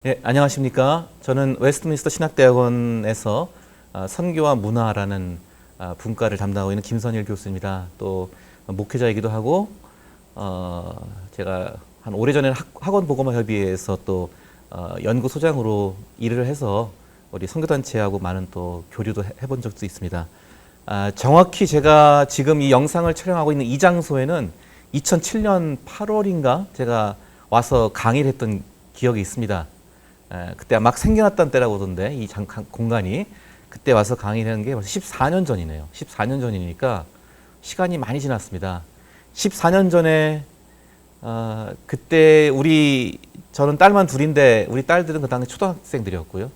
네, 안녕하십니까. 저는 웨스트민스터 신학대학원에서 선교와 문화라는 분과를 담당하고 있는 김선일 교수입니다. 또 목회자이기도 하고 제가 한 오래전에 학원보고마협의회에서 또 연구소장으로 일을 해서 우리 선교단체하고 많은 또 교류도 해본 적도 있습니다. 정확히 제가 지금 이 영상을 촬영하고 있는 이 장소에는 2007년 8월인가 제가 와서 강의를 했던 기억이 있습니다. 그때 막 생겨났던 때라고 하던데 이 공간이 그때 와서 강의를 한 게 벌써 14년 전이네요. 14년 전이니까 시간이 많이 지났습니다. 14년 전에 그때 저는 딸만 둘인데 우리 딸들은 그 당시 초등학생들이었고요.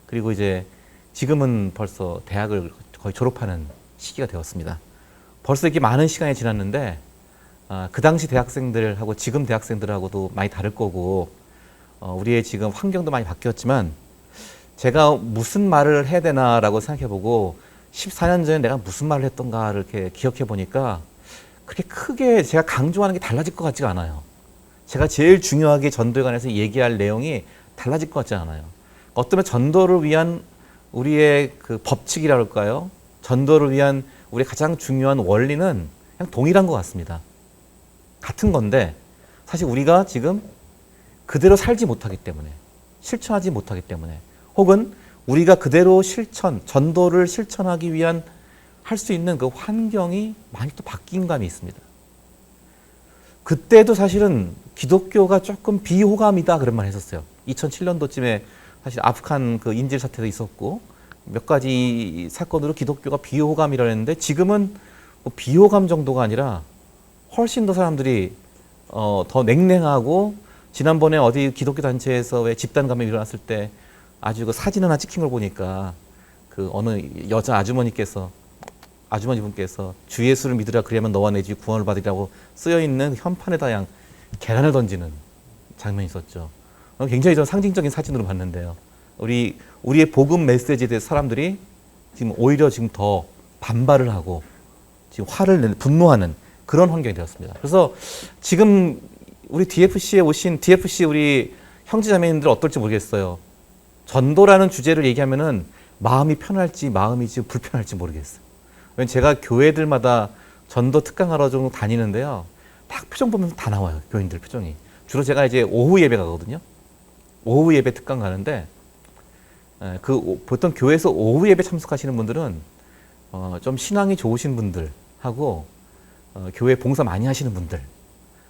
그리고 이제 지금은 벌써 대학을 거의 졸업하는 시기가 되었습니다. 벌써 이렇게 많은 시간이 지났는데 그 당시 대학생들하고 지금 대학생들하고도 많이 다를 거고 우리의 지금 환경도 많이 바뀌었지만 제가 무슨 말을 해야 되나라고 생각해보고 14년 전에 내가 무슨 말을 했던가를 이렇게 기억해 보니까 그렇게 크게 제가 강조하는 게 달라질 것 같지가 않아요. 제가 제일 중요하게 전도에 관해서 얘기할 내용이 달라질 것 같지 않아요. 어쩌면 전도를 위한 우리의 그 법칙이라 할까요? 전도를 위한 우리의 가장 중요한 원리는 그냥 동일한 것 같습니다. 같은 건데 사실 우리가 지금 그대로 살지 못하기 때문에, 실천하지 못하기 때문에, 혹은 우리가 그대로 전도를 실천하기 위한 할 수 있는 그 환경이 많이 또 바뀐 감이 있습니다. 그때도 사실은 기독교가 조금 비호감이다 그런 말 했었어요. 2007년도쯤에 사실 아프간 그 인질 사태도 있었고 몇 가지 사건으로 기독교가 비호감이라 했는데 지금은 뭐 비호감 정도가 아니라 훨씬 더 사람들이 더 냉랭하고 지난번에 어디 기독교 단체에서 왜 집단 감염이 일어났을 때 아주 그 사진 하나 찍힌 걸 보니까 그 어느 여자 아주머니분께서 주 예수를 믿으라 그리하면 너와 내 집 구원을 받으리라고 쓰여 있는 현판에다 그냥 계란을 던지는 장면이 있었죠. 굉장히 좀 상징적인 사진으로 봤는데요. 우리의 복음 메시지에 대해서 사람들이 지금 오히려 지금 더 반발을 하고 지금 분노하는 그런 환경이 되었습니다. 그래서 지금 우리 DFC에 오신 DFC 우리 형제자매님들 어떨지 모르겠어요. 전도라는 주제를 얘기하면은 마음이 편할지 마음이 지금 불편할지 모르겠어요. 왜냐면 제가 교회들마다 전도 특강하러 좀 다니는데요. 딱 표정 보면 다 나와요. 교인들 표정이. 주로 제가 이제 오후 예배 가거든요. 오후 예배 특강 가는데 보통 교회에서 오후 예배 참석하시는 분들은 좀 신앙이 좋으신 분들하고 교회 봉사 많이 하시는 분들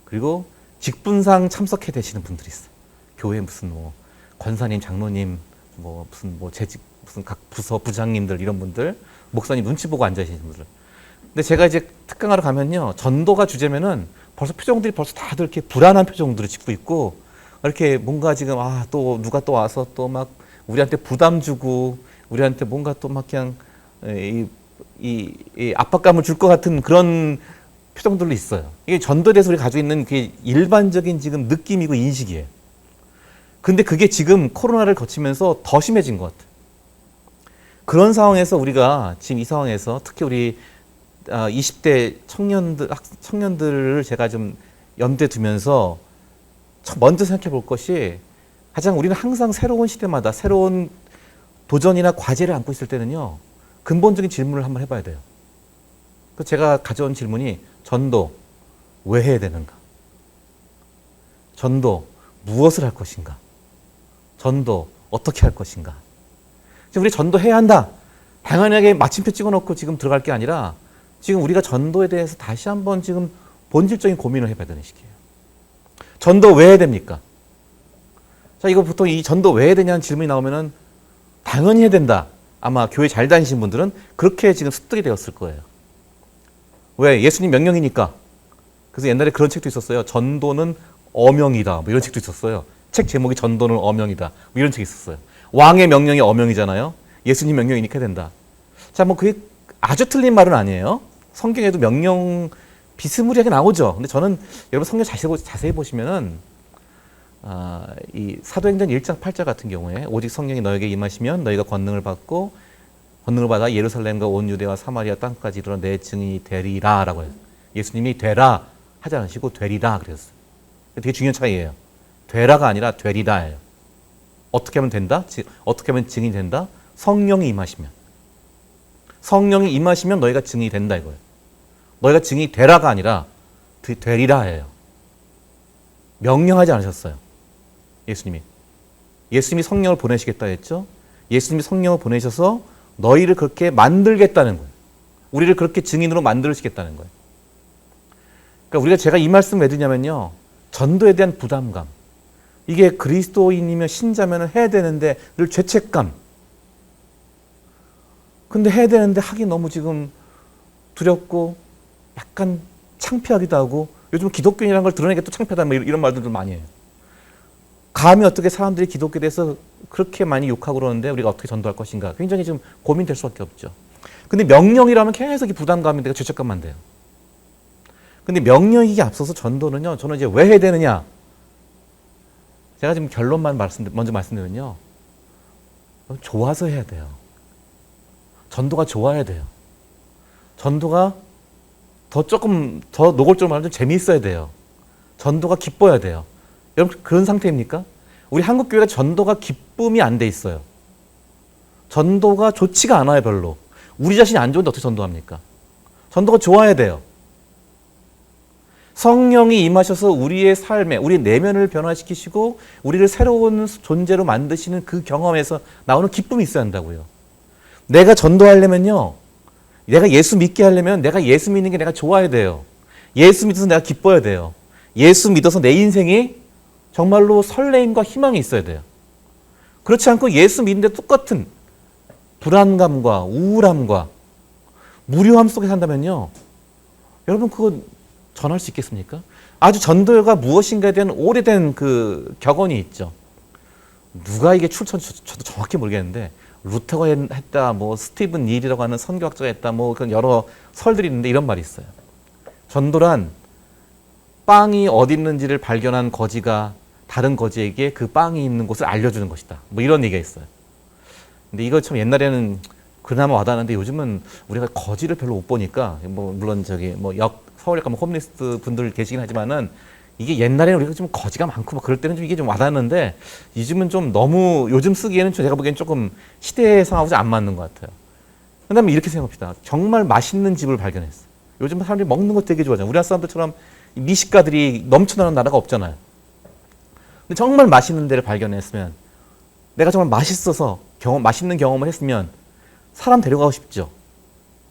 그리고 직분상 참석해 되시는 분들이 있어요. 교회 무슨 권사님, 장로님, 무슨 각 부서 부장님들 이런 분들, 목사님 눈치 보고 앉아 계시는 분들. 근데 제가 이제 특강하러 가면요, 전도가 주제면은 벌써 표정들이 다들 이렇게 불안한 표정들을 짓고 있고 이렇게 뭔가 지금 또 누가 또 와서 또 막 우리한테 부담 주고 우리한테 뭔가 또 막 그냥 이 압박감을 줄 것 같은 그런 표정들도 있어요. 이게 전도에 대해서 우리가 가지고 있는 그 일반적인 지금 느낌이고 인식이에요. 근데 그게 지금 코로나를 거치면서 더 심해진 것 같아요. 그런 상황에서 우리가 지금 이 상황에서 특히 우리 20대 청년들을 제가 좀 염두에 두면서 먼저 생각해 볼 것이 가장 우리는 항상 새로운 시대마다 새로운 도전이나 과제를 안고 있을 때는요. 근본적인 질문을 한번 해봐야 돼요. 그래서 제가 가져온 질문이 전도 왜 해야 되는가? 전도 무엇을 할 것인가? 전도 어떻게 할 것인가? 지금 우리 전도해야 한다. 당연하게 마침표 찍어놓고 지금 들어갈 게 아니라 지금 우리가 전도에 대해서 다시 한번 지금 본질적인 고민을 해봐야 되는 시기예요. 전도 왜 해야 됩니까? 자, 이거 보통 이 전도 왜 해야 되냐는 질문이 나오면은 당연히 해야 된다. 아마 교회 잘 다니신 분들은 그렇게 지금 습득이 되었을 거예요. 왜? 예수님 명령이니까. 그래서 옛날에 그런 책도 있었어요. 전도는 어명이다. 이런 책도 있었어요. 책 제목이 전도는 어명이다. 이런 책이 있었어요. 왕의 명령이 어명이잖아요. 예수님 명령이니까 해야 된다. 자, 그게 아주 틀린 말은 아니에요. 성경에도 명령 비스무리하게 나오죠. 근데 저는 여러분 성경 자세히 보시면은 이 사도행전 1장 8절 같은 경우에 오직 성령이 너에게 임하시면 너희가 권능을 받아 예루살렘과 온 유대와 사마리아 땅까지 이르러 내 증인이 되리라 라고 해요. 예수님이 되라 하지 않으시고 되리라 그랬어요. 되게 중요한 차이예요. 되라가 아니라 되리라예요. 어떻게 하면 된다? 어떻게 하면 증인이 된다? 성령이 임하시면. 성령이 임하시면 너희가 증인이 된다 이거예요. 너희가 증인이 되라가 아니라 되리라 해요. 명령하지 않으셨어요. 예수님이. 예수님이 성령을 보내시겠다 했죠. 예수님이 성령을 보내셔서 너희를 그렇게 만들겠다는 거예요. 우리를 그렇게 증인으로 만들시겠다는 거예요. 그러니까 제가 이 말씀을 왜 드냐면요. 전도에 대한 부담감. 이게 그리스도인이면 신자면 해야 되는데 늘 죄책감. 근데 해야 되는데 하기 너무 지금 두렵고 약간 창피하기도 하고 요즘 기독교인이라는 걸 드러내기 또 창피하다 이런 말들도 많이 해요. 감히 어떻게 사람들이 기독교에 대해서 그렇게 많이 욕하고 그러는데 우리가 어떻게 전도할 것인가 굉장히 좀 고민될 수밖에 없죠. 근데 명령이라면 계속 이 부담감인데 죄책감만 돼요. 근데 명령이 앞서서 전도는요. 저는 이제 왜 해야 되느냐. 제가 지금 결론만 먼저 말씀드리면요. 좋아서 해야 돼요. 전도가 좋아야 돼요. 전도가 조금 더 노골적으로 말하면 좀 재미있어야 돼요. 전도가 기뻐야 돼요. 여러분 그런 상태입니까? 우리 한국교회가 전도가 기쁨이 안 돼 있어요. 전도가 좋지가 않아요 별로. 우리 자신이 안 좋은데 어떻게 전도합니까? 전도가 좋아야 돼요. 성령이 임하셔서 우리의 삶에 우리 내면을 변화시키시고 우리를 새로운 존재로 만드시는 그 경험에서 나오는 기쁨이 있어야 한다고요. 내가 전도하려면요. 내가 예수 믿게 하려면 내가 예수 믿는 게 내가 좋아야 돼요. 예수 믿어서 내가 기뻐야 돼요. 예수 믿어서 내 인생이 정말로 설레임과 희망이 있어야 돼요. 그렇지 않고 예수 믿는데 똑같은 불안감과 우울함과 무료함 속에 산다면요. 여러분 그거 전할 수 있겠습니까? 아주 전도가 무엇인가에 대한 오래된 그 격언이 있죠. 누가 이게 저도 정확히 모르겠는데 루터가 했다, 뭐 스티븐 닐이라고 하는 선교학자가 했다, 뭐 그런 여러 설들이 있는데 이런 말이 있어요. 전도란 빵이 어디 있는지를 발견한 거지가 다른 거지에게 그 빵이 있는 곳을 알려주는 것이다. 뭐 이런 얘기가 있어요. 근데 이거 참 옛날에는 그나마 와닿았는데 요즘은 우리가 거지를 별로 못 보니까 뭐 물론 서울에 가면 홈리스트 분들 계시긴 하지만은 이게 옛날에는 우리가 좀 거지가 많고 막 그럴 때는 좀 이게 좀 와닿았는데 요즘은 좀 너무 요즘 쓰기에는 제가 보기엔 조금 시대 상하고 안 맞는 것 같아요. 그다음에 이렇게 생각합시다. 정말 맛있는 집을 발견했어요. 요즘 사람들이 먹는 거 되게 좋아하잖아요. 우리나라 사람들처럼 미식가들이 넘쳐나는 나라가 없잖아요. 근데 정말 맛있는 데를 발견했으면 내가 정말 맛있어서 맛있는 경험을 했으면 사람 데려가고 싶죠.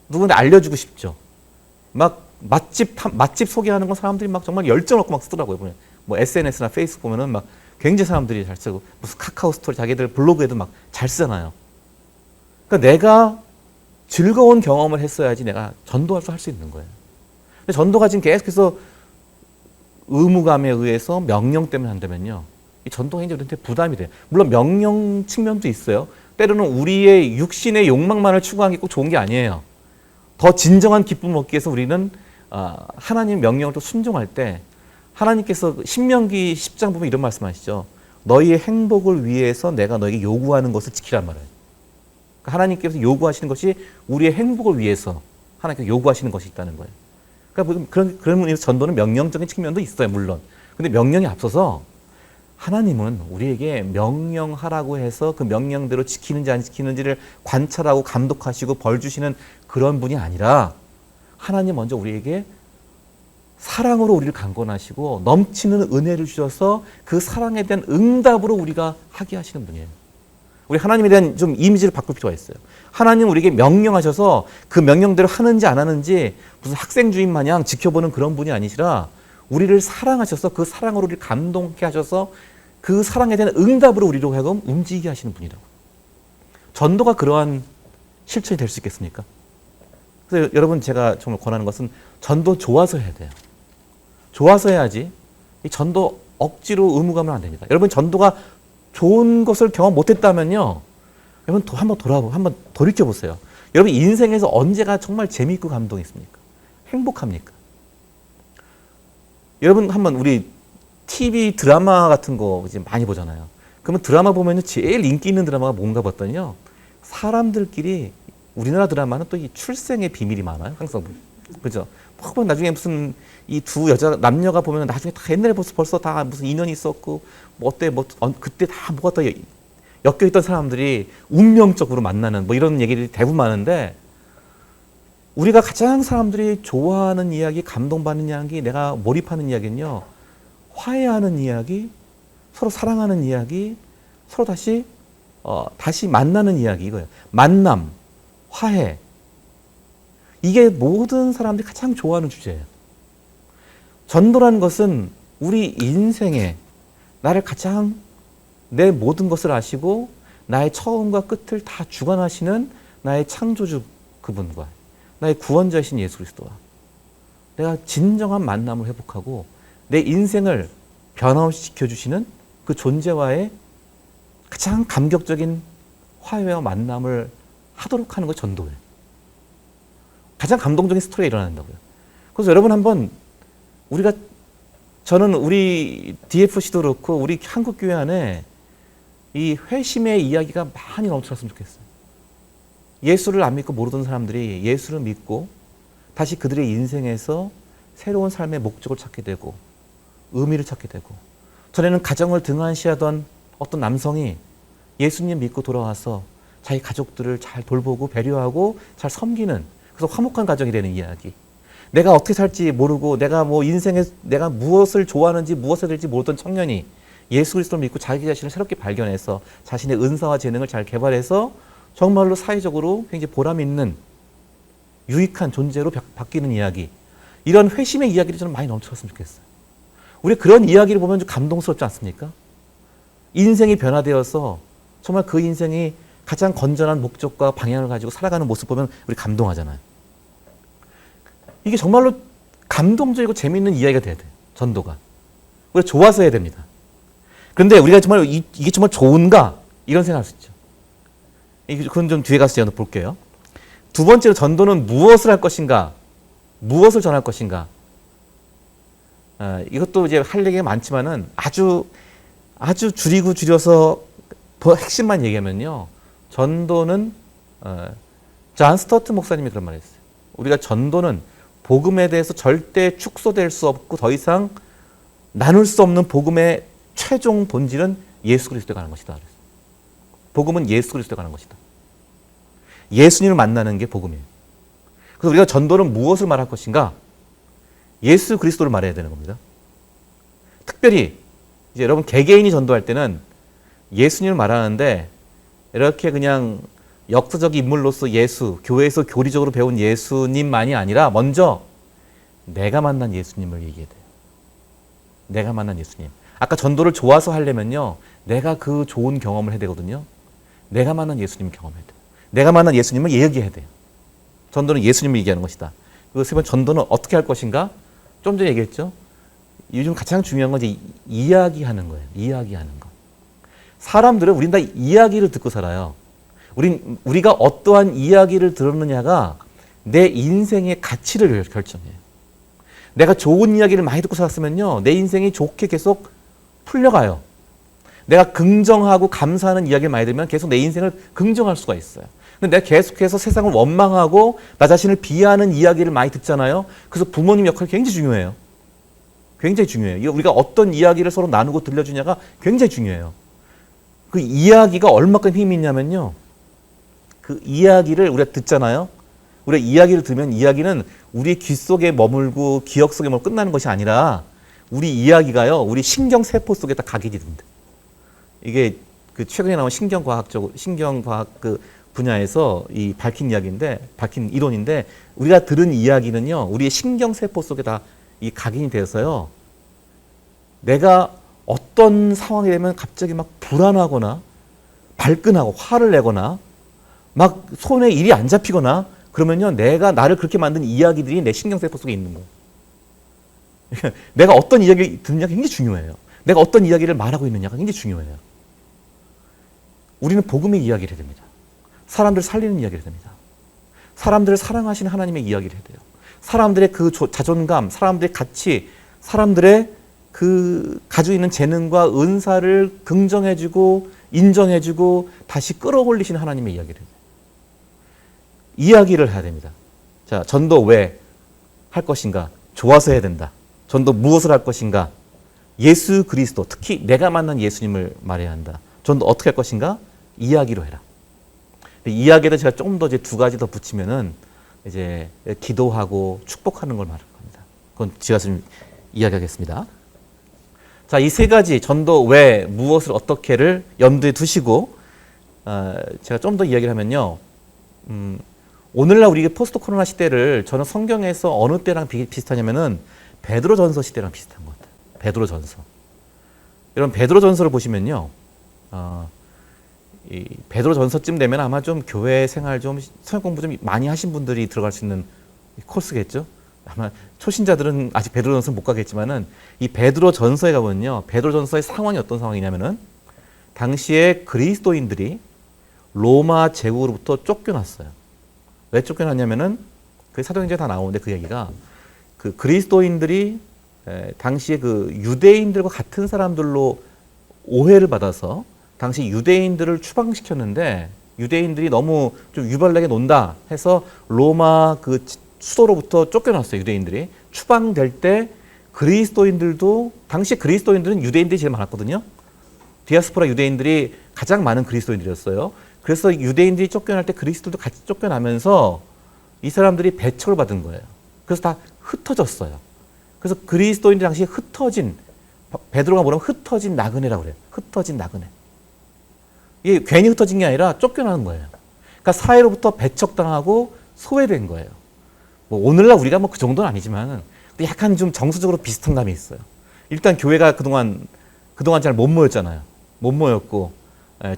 누군데 알려주고 싶죠. 막 맛집 소개하는 건 사람들이 막 정말 열정 얻고 막 쓰더라고요. 보면 뭐 SNS나 페이스북 보면은 막 굉장히 사람들이 잘 쓰고 무슨 카카오 스토리 자기들 블로그에도 막 잘 쓰잖아요. 그러니까 내가 즐거운 경험을 했어야지 내가 전도할 수 있는 거예요. 근데 전도가 지금 계속해서 의무감에 의해서 명령 때문에 한다면요. 이 전도가 굉장히 우리한테 부담이 돼요. 물론 명령 측면도 있어요. 때로는 우리의 육신의 욕망만을 추구하는 게 꼭 좋은 게 아니에요. 더 진정한 기쁨을 얻기 위해서 우리는 하나님 명령을 또 순종할 때 하나님께서 신명기 10장 보면 이런 말씀하시죠. 너희의 행복을 위해서 내가 너에게 요구하는 것을 지키란 말이에요. 그러니까 하나님께서 요구하시는 것이 우리의 행복을 위해서 하나님께서 요구하시는 것이 있다는 거예요. 그러니까 그런 의미에서 전도는 명령적인 측면도 있어요, 물론. 근데 명령이 앞서서 하나님은 우리에게 명령하라고 해서 그 명령대로 지키는지 안 지키는지를 관찰하고 감독하시고 벌 주시는 그런 분이 아니라 하나님 먼저 우리에게 사랑으로 우리를 강권하시고 넘치는 은혜를 주셔서 그 사랑에 대한 응답으로 우리가 하게 하시는 분이에요. 우리 하나님에 대한 좀 이미지를 바꿀 필요가 있어요. 하나님은 우리에게 명령하셔서 그 명령대로 하는지 안 하는지 무슨 학생 주임 마냥 지켜보는 그런 분이 아니시라 우리를 사랑하셔서 그 사랑으로 우리를 감동케 하셔서 그 사랑에 대한 응답으로 우리로 하여금 움직이게 하시는 분이라고. 전도가 그러한 실천이 될 수 있겠습니까? 그래서 여러분 제가 정말 권하는 것은 전도 좋아서 해야 돼요. 좋아서 해야지 이 전도 억지로 의무감은 안 됩니다. 여러분 전도가 좋은 것을 경험 못했다면요. 여러분 한번 돌이켜보세요. 여러분 인생에서 언제가 정말 재미있고 감동이 있습니까? 행복합니까? 여러분 한번 우리 TV 드라마 같은 거 이제 많이 보잖아요. 그러면 드라마 보면 제일 인기 있는 드라마가 뭔가 봤더니요. 사람들끼리 우리나라 드라마는 또 이 출생의 비밀이 많아요. 항상 그죠? 뭐 나중에 무슨 이 두 남녀가 보면 나중에 다 옛날에 벌써 다 무슨 인연이 있었고 뭐 어때 그때 다 뭐가 또 엮여있던 사람들이 운명적으로 만나는 뭐 이런 얘기들이 대부분 많은데, 우리가 가장 사람들이 좋아하는 이야기, 감동받는 이야기, 내가 몰입하는 이야기는요, 화해하는 이야기, 서로 사랑하는 이야기, 서로 다시 만나는 이야기, 이거예요. 만남, 화해. 이게 모든 사람들이 가장 좋아하는 주제예요. 전도라는 것은 우리 인생에 나를 가장 내 모든 것을 아시고 나의 처음과 끝을 다 주관하시는 나의 창조주 그분과 나의 구원자이신 예수 그리스도와 내가 진정한 만남을 회복하고 내 인생을 변화없이 지켜주시는 그 존재와의 가장 감격적인 화해와 만남을 하도록 하는 것 전도예요. 가장 감동적인 스토리가 일어난다고요. 그래서 여러분 한번 저는 우리 DFC도 그렇고 우리 한국교회 안에 이 회심의 이야기가 많이 넘쳐났으면 좋겠어요. 예수를 안 믿고 모르던 사람들이 예수를 믿고 다시 그들의 인생에서 새로운 삶의 목적을 찾게 되고 의미를 찾게 되고, 전에는 가정을 등한시하던 어떤 남성이 예수님 믿고 돌아와서 자기 가족들을 잘 돌보고 배려하고 잘 섬기는, 그래서 화목한 가정이 되는 이야기. 내가 어떻게 살지 모르고 내가 뭐 인생에 내가 무엇을 좋아하는지 무엇을 될지 모르던 청년이 예수 그리스도를 믿고 자기 자신을 새롭게 발견해서 자신의 은사와 재능을 잘 개발해서 정말로 사회적으로 굉장히 보람 있는 유익한 존재로 바뀌는 이야기. 이런 회심의 이야기를 저는 많이 넘쳐났으면 좋겠어요. 우리 그런 이야기를 보면 좀 감동스럽지 않습니까? 인생이 변화되어서 정말 그 인생이 가장 건전한 목적과 방향을 가지고 살아가는 모습 보면 우리 감동하잖아요. 이게 정말로 감동적이고 재미있는 이야기가 돼야 돼요. 전도가. 우리가 좋아서 해야 됩니다. 그런데 우리가 정말 이게 정말 좋은가? 이런 생각할 수 있죠. 그건 좀 뒤에 가서 볼게요. 두 번째로 전도는 무엇을 할 것인가? 무엇을 전할 것인가? 이것도 이제 할 얘기가 많지만은 아주 줄여서 핵심만 얘기하면요. 전도는 존 스토트 목사님이 그런 말 했어요. 우리가 전도는 복음에 대해서 절대 축소될 수 없고 더 이상 나눌 수 없는 복음의 최종 본질은 예수 그리스도에 관한 것이다. 복음은 예수 그리스도에 관한 것이다. 예수님을 만나는 게 복음이에요. 그래서 우리가 전도는 무엇을 말할 것인가? 예수 그리스도를 말해야 되는 겁니다. 특별히 이제 여러분 개개인이 전도할 때는 예수님을 말하는데 이렇게 그냥 역사적 인물로서 예수, 교회에서 교리적으로 배운 예수님만이 아니라 먼저 내가 만난 예수님을 얘기해야 돼요. 내가 만난 예수님. 아까 전도를 좋아서 하려면요. 내가 그 좋은 경험을 해야 되거든요. 내가 만난 예수님을 경험해야 돼요. 내가 만난 예수님을 얘기해야 돼요. 전도는 예수님을 얘기하는 것이다. 그리고 세 번째 전도는 어떻게 할 것인가? 좀 전에 얘기했죠. 요즘 가장 중요한 건 이제 이야기하는 거예요. 이야기하는 거. 사람들은 우린 다 이야기를 듣고 살아요. 우리가 어떠한 이야기를 들었느냐가 내 인생의 가치를 결정해요. 내가 좋은 이야기를 많이 듣고 살았으면요. 내 인생이 좋게 계속 풀려가요. 내가 긍정하고 감사하는 이야기를 많이 들으면 계속 내 인생을 긍정할 수가 있어요. 근데 내가 계속해서 세상을 원망하고 나 자신을 비하하는 이야기를 많이 듣잖아요. 그래서 부모님 역할이 굉장히 중요해요. 굉장히 중요해요. 우리가 어떤 이야기를 서로 나누고 들려주냐가 굉장히 중요해요. 그 이야기가 얼마큼 힘이 있냐면요. 그 이야기를 우리가 듣잖아요. 우리가 이야기를 들으면 이야기는 우리 귀 속에 머물고 기억 속에 머물고 끝나는 것이 아니라 우리 이야기가요. 우리 신경세포 속에 다 각인이 됩니다. 이게 그 최근에 나온 신경과학 그 분야에서 밝힌 이론인데 우리가 들은 이야기는요. 우리의 신경세포 속에 다 이 각인이 되어서요. 내가 어떤 상황이 되면 갑자기 막 불안하거나 발끈하고 화를 내거나 막 손에 일이 안 잡히거나 그러면요. 나를 그렇게 만든 이야기들이 내 신경세포 속에 있는 거예요. 내가 어떤 이야기를 듣느냐가 굉장히 중요해요. 내가 어떤 이야기를 말하고 있느냐가 굉장히 중요해요. 우리는 복음의 이야기를 해야 됩니다. 사람들을 살리는 이야기를 해야 됩니다. 사람들을 사랑하시는 하나님의 이야기를 해야 돼요. 사람들의 그 자존감, 사람들의 가치, 사람들의 그 가지고 있는 재능과 은사를 긍정해주고 인정해주고 다시 끌어올리시는 하나님의 이야기를 해야 돼요. 이야기를 해야 됩니다. 자, 전도 왜 할 것인가? 좋아서 해야 된다. 전도 무엇을 할 것인가? 예수 그리스도, 특히 내가 만난 예수님을 말해야 한다. 전도 어떻게 할 것인가? 이야기로 해라. 이야기를 제가 조금 더 이제 두 가지 더 붙이면은 이제 기도하고 축복하는 걸 말하는 겁니다. 그건 제가 지금 이야기하겠습니다. 자, 이 세 가지 전도 왜 무엇을 어떻게를 염두에 두시고 제가 좀 더 이야기를 하면요. 오늘날 우리 포스트 코로나 시대를 저는 성경에서 어느 때랑 비슷하냐면은 베드로전서 시대랑 비슷한 것 같아요. 베드로전서. 여러분 베드로전서를 보시면요. 이 베드로전서쯤 되면 아마 좀 교회 생활 좀 성경 공부 좀 많이 하신 분들이 들어갈 수 있는 코스겠죠. 아마 초신자들은 아직 베드로전서는 못 가겠지만은 이 베드로전서에 가보면요. 베드로전서의 상황이 어떤 상황이냐면은 당시에 그리스도인들이 로마 제국으로부터 쫓겨났어요. 왜 쫓겨났냐면은 그 사도행전에 다 나오는데 그 얘기가 그 그리스도인들이 당시에 그 유대인들과 같은 사람들로 오해를 받아서 당시 유대인들을 추방시켰는데 유대인들이 너무 좀 유발나게 논다 해서 로마 그 수도로부터 쫓겨났어요. 유대인들이 추방될 때 그리스도인들도 당시 그리스도인들은 유대인들이 제일 많았거든요. 디아스포라 유대인들이 가장 많은 그리스도인들이었어요. 그래서 유대인들이 쫓겨날 때 그리스도인들도 같이 쫓겨나면서 이 사람들이 배척을 받은 거예요. 그래서 다 흩어졌어요. 그래서 그리스도인들 당시에 흩어진 베드로가 뭐라면 흩어진 나그네라고 그래요. 흩어진 나그네. 이게 괜히 흩어진 게 아니라 쫓겨나는 거예요. 그러니까 사회로부터 배척당하고 소외된 거예요. 뭐 오늘날 우리가 뭐 그 정도는 아니지만 약간 좀 정서적으로 비슷한 감이 있어요. 일단 교회가 그동안 잘 못 모였잖아요. 못 모였고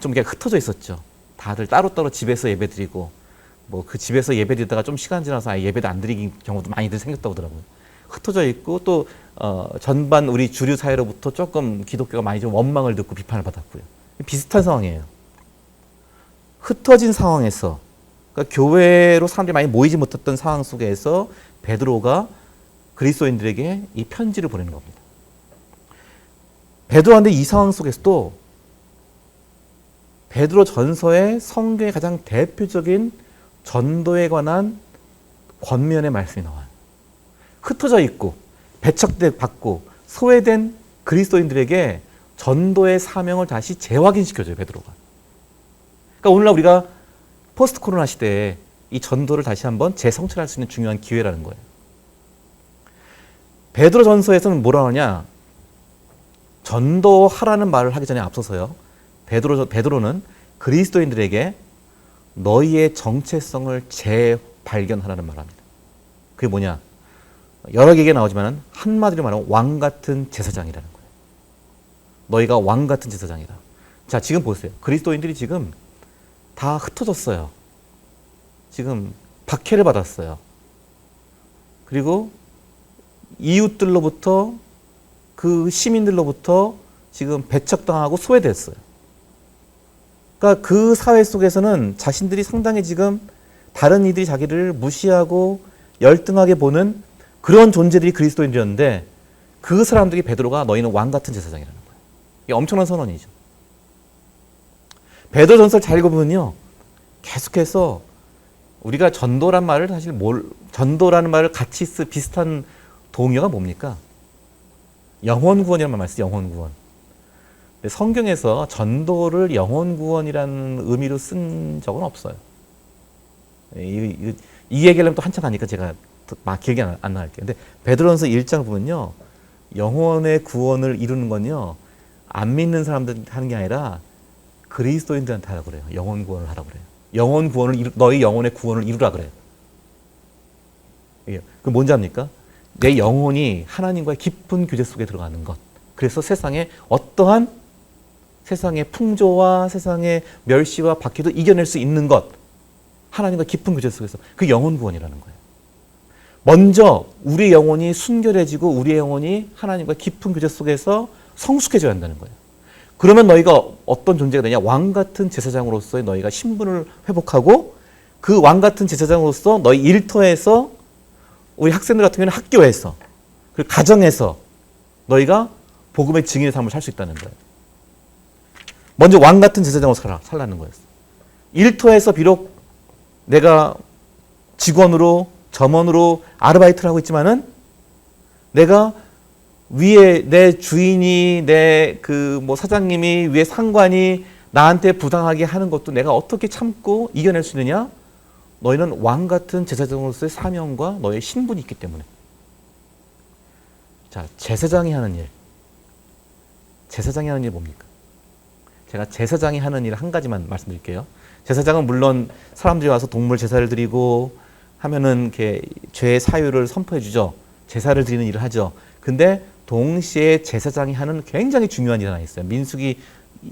좀 그냥 흩어져 있었죠. 다들 따로따로 집에서 예배드리고 뭐 그 집에서 예배드리다가 좀 시간 지나서 아예 예배도 안 드리는 경우도 많이들 생겼다고 하더라고요. 흩어져 있고 또 전반 우리 주류 사회로부터 조금 기독교가 많이 좀 원망을 듣고 비판을 받았고요. 비슷한 상황이에요. 흩어진 상황에서 그러니까 교회로 사람들이 많이 모이지 못했던 상황 속에서 베드로가 그리스도인들에게 이 편지를 보내는 겁니다. 베드로한테 이 상황 속에서도 베드로 전서의 성경의 가장 대표적인 전도에 관한 권면의 말씀이 나와요. 흩어져 있고 배척받고 소외된 그리스도인들에게 전도의 사명을 다시 재확인시켜줘요. 베드로가. 그러니까 오늘날 우리가 포스트 코로나 시대에 이 전도를 다시 한번 재성찰할 수 있는 중요한 기회라는 거예요. 베드로 전서에서는 뭐라 하냐? 전도하라는 말을 하기 전에 앞서서요. 베드로는 그리스도인들에게 너희의 정체성을 재발견하라는 말을 합니다. 그게 뭐냐? 여러 개가 나오지만 한마디로 말하면 왕 같은 제사장이라는 거예요. 너희가 왕 같은 제사장이다. 자, 지금 보세요. 그리스도인들이 지금 다 흩어졌어요. 지금 박해를 받았어요. 그리고 이웃들로부터 그 시민들로부터 지금 배척당하고 소외됐어요. 그러니까 그 사회 속에서는 자신들이 상당히 지금 다른 이들이 자기를 무시하고 열등하게 보는 그런 존재들이 그리스도인들이었는데 그 사람들이 베드로가 너희는 왕 같은 제사장이라는 거예요. 이게 엄청난 선언이죠. 베드로전서를 잘 읽어보면요. 계속해서 우리가 전도란 말을 사실 전도라는 말을 같이 비슷한 동의어가 뭡니까? 영혼구원이라는 말 써요. 영혼구원. 근데 성경에서 전도를 영혼구원이라는 의미로 쓴 적은 없어요. 이 얘기를 하면 또 한참 가니까 제가 막 기억이 안 나갈게요. 근데 베드로전서 1장 보면요. 영혼의 구원을 이루는 건요. 안 믿는 사람들한테 하는 게 아니라 그리스도인들한테 하라고 그래요. 영혼 구원을 하라고 그래요. 영혼 구원을 너희 영혼의 구원을 이루라 그래요. 그 뭔지 압니까? 내 영혼이 하나님과의 깊은 교제 속에 들어가는 것. 그래서 세상에 어떠한 세상의 풍조와 세상의 멸시와 박해도 이겨낼 수 있는 것. 하나님과 깊은 교제 속에서 그 영혼 구원이라는 거예요. 먼저 우리의 영혼이 순결해지고 우리의 영혼이 하나님과 깊은 교제 속에서 성숙해져야 한다는 거예요. 그러면 너희가 어떤 존재가 되냐? 왕 같은 제사장으로서의 너희가 신분을 회복하고 그 왕 같은 제사장으로서 너희 일터에서 우리 학생들 같은 경우는 학교에서 그리고 가정에서 너희가 복음의 증인의 삶을 살 수 있다는 거예요. 먼저 왕 같은 제사장으로 살라는 거였어요. 일터에서 비록 내가 직원으로 점원으로 아르바이트를 하고 있지만은 내가 위에 내 주인이 내 그 뭐 사장님이 위에 상관이 나한테 부당하게 하는 것도 내가 어떻게 참고 이겨낼 수 있느냐? 너희는 왕 같은 제사장으로서의 사명과 너의 신분이 있기 때문에. 자, 제사장이 하는 일. 제사장이 하는 일 뭡니까? 제가 제사장이 하는 일 한 가지만 말씀드릴게요. 제사장은 물론 사람들이 와서 동물 제사를 드리고 하면은 이렇게 죄의 사유를 선포해 주죠. 제사를 드리는 일을 하죠. 근데 동시에 제사장이 하는 굉장히 중요한 일이 하나 있어요. 민수기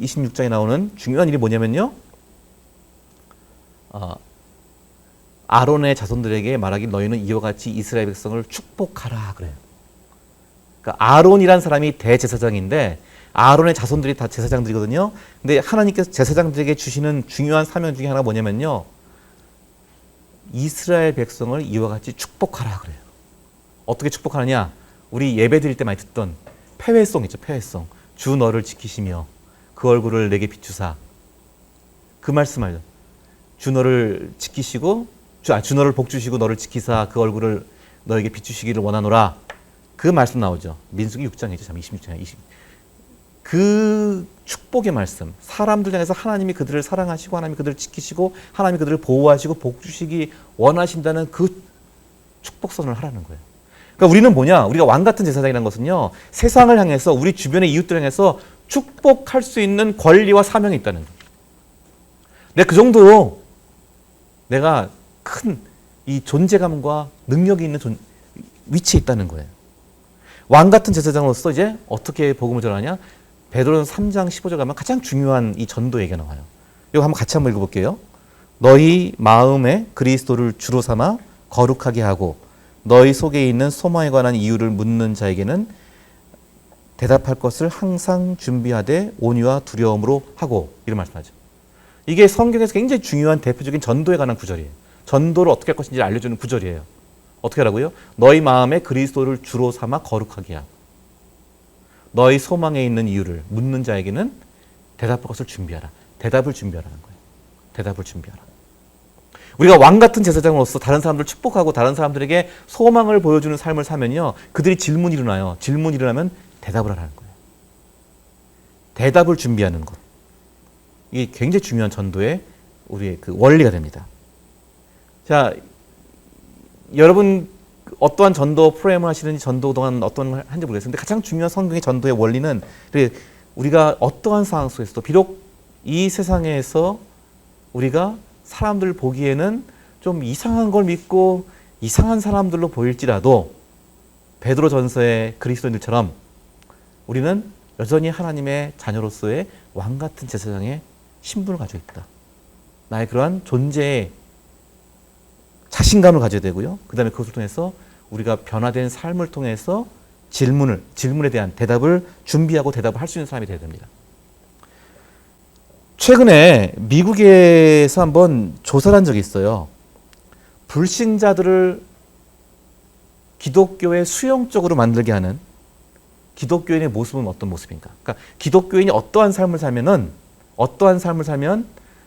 26장에 나오는 중요한 일이 뭐냐면요. 아론의 자손들에게 말하길 너희는 이와 같이 이스라엘 백성을 축복하라 그래요. 그러니까 아론이란 사람이 대제사장인데 아론의 자손들이 다 제사장들이거든요. 근데 하나님께서 제사장들에게 주시는 중요한 사명 중에 하나가 뭐냐면요. 이스라엘 백성을 이와 같이 축복하라 그래요. 어떻게 축복하느냐? 우리 예배 드릴 때 많이 듣던 패회송 있죠. 패회송. 주 너를 지키시며 그 얼굴을 내게 비추사. 그 말씀을 주 너를 지키시고 주 너를 복 주시고 너를 지키사 그 얼굴을 너에게 비추시기를 원하노라. 그 말씀 나오죠. 민수기 6장이죠. 참 26장에 20. 그 축복의 말씀, 사람들 향해서 하나님이 그들을 사랑하시고 하나님이 그들을 지키시고 하나님이 그들을 보호하시고 복 주시기 원하신다는 그 축복선을 하라는 거예요. 그러니까 우리는 뭐냐? 우리가 왕 같은 제사장이라는 것은요. 세상을 향해서 우리 주변의 이웃들을 향해서 축복할 수 있는 권리와 사명이 있다는 거예요. 내가 그 정도로 내가 큰 이 존재감과 능력이 있는 위치에 있다는 거예요. 왕 같은 제사장으로서 이제 어떻게 복음을 전하냐? 베드로는 3장 15절 가면 가장 중요한 이 전도 얘기가 나와요. 이거 한번 같이 한번 읽어볼게요. 너희 마음에 그리스도를 주로 삼아 거룩하게 하고 너희 속에 있는 소망에 관한 이유를 묻는 자에게는 대답할 것을 항상 준비하되 온유와 두려움으로 하고 이런 말씀하죠. 이게 성경에서 굉장히 중요한 대표적인 전도에 관한 구절이에요. 전도를 어떻게 할 것인지 알려주는 구절이에요. 어떻게 하라고요? 너희 마음에 그리스도를 주로 삼아 거룩하게 하고 너희 소망에 있는 이유를 묻는 자에게는 대답할 것을 준비하라. 대답을 준비하라는 거예요. 대답을 준비하라. 우리가 왕 같은 제사장으로서 다른 사람들을 축복하고 다른 사람들에게 소망을 보여주는 삶을 살면요. 그들이 질문이 일어나요. 질문이 일어나면 대답을 하라는 거예요. 대답을 준비하는 것. 이게 굉장히 중요한 전도의 우리의 그 원리가 됩니다. 자, 여러분 어떠한 전도 프로그램을 하시는지 전도 동안 어떤 걸 하는지 모르겠는데 가장 중요한 성경의 전도의 원리는 우리가 어떠한 상황 속에서도 비록 이 세상에서 우리가 사람들 보기에는 좀 이상한 걸 믿고 이상한 사람들로 보일지라도 베드로 전서의 그리스도인들처럼 우리는 여전히 하나님의 자녀로서의 왕 같은 제사장의 신분을 가지고 있다. 나의 그러한 존재의 자신감을 가져야 되고요. 그 다음에 그것을 통해서 우리가 변화된 삶을 통해서 질문에 대한 대답을 준비하고 대답을 할 수 있는 사람이 되어야 됩니다. 최근에 미국에서 한번 조사를 한 적이 있어요. 불신자들을 기독교의 수용적으로 만들게 하는 기독교인의 모습은 어떤 모습인가? 그러니까 기독교인이 어떠한 삶을 살면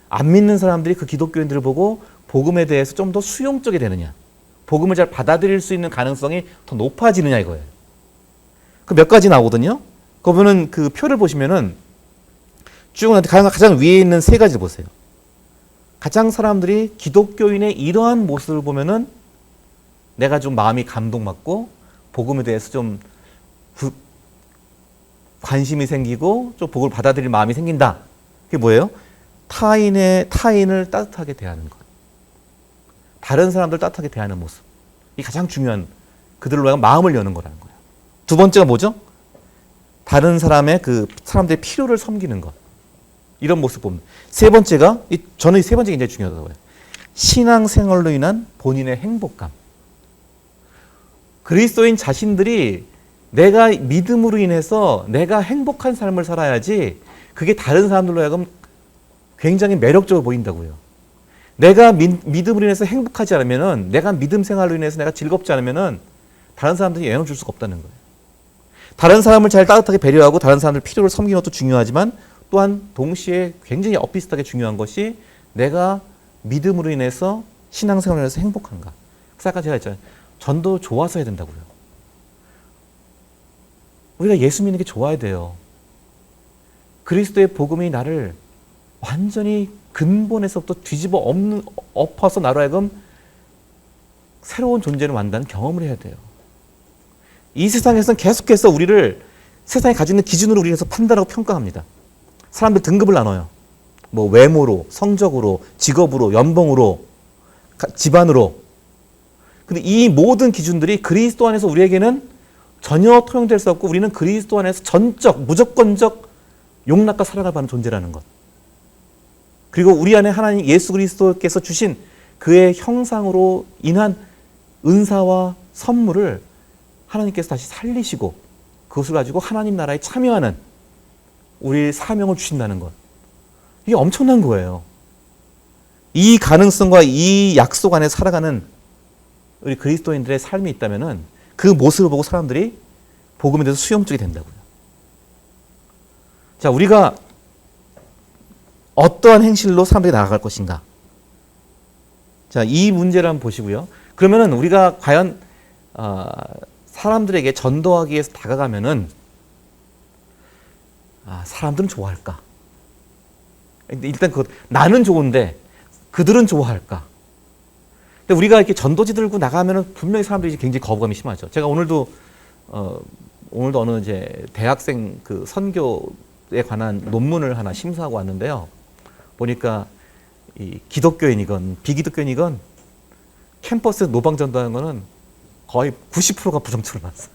안 믿는 사람들이 그 기독교인들을 보고 복음에 대해서 좀 더 수용적이 되느냐, 복음을 잘 받아들일 수 있는 가능성이 더 높아지느냐 이거예요. 그 몇 가지 나오거든요. 그러면은 그 표를 보시면은 쭉 가장 위에 있는 세 가지를 보세요. 가장 사람들이 기독교인의 이러한 모습을 보면은 내가 좀 마음이 감동받고 복음에 대해서 좀 관심이 생기고 좀 복음을 받아들일 마음이 생긴다. 그게 뭐예요? 타인을 따뜻하게 대하는 것. 다른 사람들 따뜻하게 대하는 모습. 이 가장 중요한 그들로 하여금 마음을 여는 거라는 거예요. 두 번째가 뭐죠? 다른 사람의 그 사람들의 필요를 섬기는 것. 이런 모습 봅니다. 세 번째가 저는 이 세 번째가 굉장히 중요하다고 해요. 신앙생활로 인한 본인의 행복감. 그리스도인 자신들이 내가 믿음으로 인해서 내가 행복한 삶을 살아야지 그게 다른 사람들로 하여금 굉장히 매력적으로 보인다고요. 내가 믿음으로 인해서 행복하지 않으면은 내가 믿음 생활로 인해서 내가 즐겁지 않으면은 다른 사람들이 영향을 줄 수가 없다는 거예요. 다른 사람을 잘 따뜻하게 배려하고 다른 사람들 필요를 섬기는 것도 중요하지만 또한 동시에 굉장히 엇비슷하게 중요한 것이 내가 믿음으로 인해서 신앙생활로 인해서 행복한가. 그래서 아까 제가 했잖아요. 전도 좋아서 해야 된다고요. 우리가 예수 믿는 게 좋아야 돼요. 그리스도의 복음이 나를 완전히 근본에서부터 뒤집어 엎어서 나로 하여금 새로운 존재를 만드는 경험을 해야 돼요. 이 세상에서는 계속해서 우리를 세상이 가지고 있는 기준으로 우리에서 판단하고 평가합니다. 사람들 등급을 나눠요. 뭐 외모로, 성적으로, 직업으로, 연봉으로, 집안으로. 근데 이 모든 기준들이 그리스도 안에서 우리에게는 전혀 통용될 수 없고 우리는 그리스도 안에서 전적, 무조건적 용납과 사랑을 받는 존재라는 것. 그리고 우리 안에 하나님 예수 그리스도께서 주신 그의 형상으로 인한 은사와 선물을 하나님께서 다시 살리시고 그것을 가지고 하나님 나라에 참여하는 우리의 사명을 주신다는 것. 이게 엄청난 거예요. 이 가능성과 이 약속 안에 살아가는 우리 그리스도인들의 삶이 있다면은 그 모습을 보고 사람들이 복음에 대해서 수용적이 된다고요. 자, 우리가 어떠한 행실로 사람들이 나아갈 것인가? 자, 이 문제를 한번 보시고요. 그러면은 우리가 과연 사람들에게 전도하기 위해서 다가가면은 사람들은 좋아할까? 일단 나는 좋은데 그들은 좋아할까? 근데 우리가 이렇게 전도지 들고 나가면은 분명히 사람들이 굉장히 거부감이 심하죠. 제가 오늘도 어느 이제 대학생 그 선교에 관한 논문을 하나 심사하고 왔는데요. 보니까 이 기독교인이건 비기독교인이건 캠퍼스에서 노방 전도하는 거는 거의 90%가 부정적으로 나왔어요.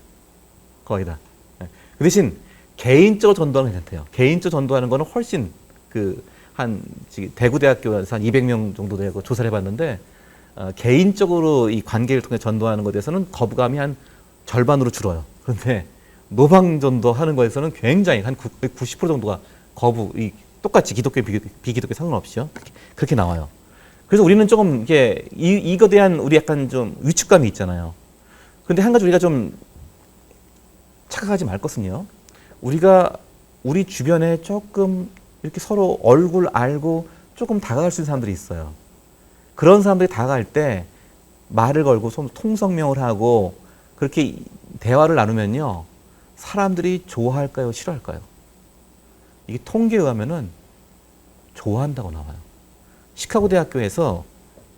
거의 다. 그 대신 개인적으로 전도하는 괜찮대요. 개인적으로 전도하는 거는 훨씬 한 대구대학교에서 한 200명 정도 되고 조사를 해봤는데 개인적으로 이 관계를 통해 전도하는 것에 대해서는 거부감이 한 절반으로 줄어요. 그런데 노방 전도하는 것에서는 굉장히 한 90% 정도가 똑같이 기독교 비기독교 상관없이요. 그렇게 나와요. 그래서 우리는 조금 이게 이거에 대한 우리 약간 좀 위축감이 있잖아요. 근데 한 가지 우리가 좀 착각하지 말 것은요. 우리가 우리 주변에 조금 이렇게 서로 얼굴 알고 조금 다가갈 수 있는 사람들이 있어요. 그런 사람들이 다가갈 때 말을 걸고 통성명을 하고 그렇게 대화를 나누면요. 사람들이 좋아할까요? 싫어할까요? 이게 통계에 의하면은 좋아한다고 나와요. 시카고 대학교에서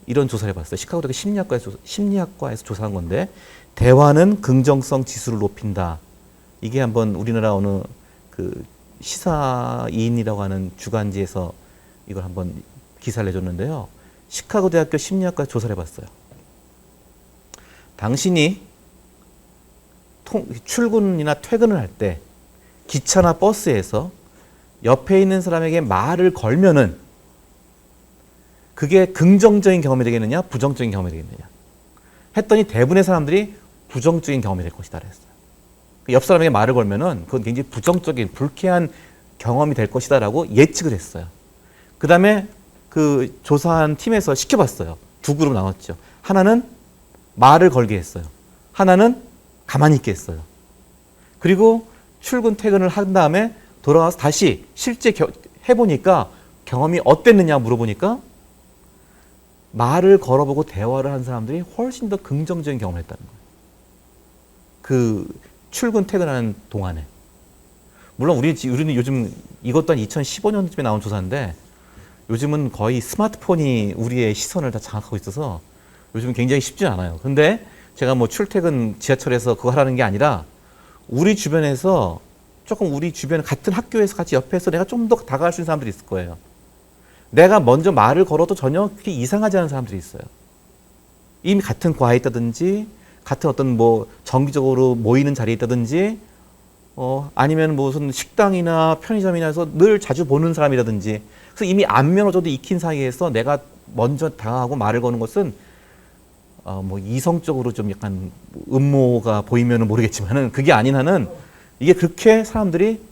이런 조사를 해봤어요. 시카고 대학교 심리학과에서 조사한 건데 대화는 긍정성 지수를 높인다. 이게 한번 우리나라 어느 그 시사인이라고 하는 주간지에서 이걸 한번 기사를 내줬는데요. 시카고 대학교 심리학과 조사를 해봤어요. 당신이 출근이나 퇴근을 할 때 기차나 버스에서 옆에 있는 사람에게 말을 걸면은 그게 긍정적인 경험이 되겠느냐, 부정적인 경험이 되겠느냐. 했더니 대부분의 사람들이 부정적인 경험이 될 것이다 그랬어요. 옆 사람에게 말을 걸면은 그건 굉장히 부정적인, 불쾌한 경험이 될 것이다라고 예측을 했어요. 그 다음에 그 조사한 팀에서 시켜봤어요. 두 그룹 나눴죠. 하나는 말을 걸게 했어요. 하나는 가만히 있게 했어요. 그리고 출근, 퇴근을 한 다음에 돌아와서 다시 실제 해보니까 경험이 어땠느냐 물어보니까 말을 걸어보고 대화를 한 사람들이 훨씬 더 긍정적인 경험을 했다는 거예요. 그 출근, 퇴근하는 동안에. 물론 우리는 요즘 이것 또한 2015년쯤에 나온 조사인데 요즘은 거의 스마트폰이 우리의 시선을 다 장악하고 있어서 요즘은 굉장히 쉽지 않아요. 근데 제가 뭐 출퇴근 지하철에서 그거 하라는 게 아니라 우리 주변에서 조금 우리 주변 같은 학교에서 같이 옆에서 내가 좀 더 다가갈 수 있는 사람들이 있을 거예요. 내가 먼저 말을 걸어도 전혀 그렇게 이상하지 않은 사람들이 있어요. 이미 같은 과에 있다든지 같은 어떤 뭐 정기적으로 모이는 자리에 있다든지 아니면 무슨 식당이나 편의점이나서 늘 자주 보는 사람이라든지 그래서 이미 안면어조도 익힌 사이에서 내가 먼저 다가가고 말을 거는 것은 뭐 이성적으로 좀 약간 음모가 보이면은 모르겠지만은 그게 아닌 한은 이게 그렇게 사람들이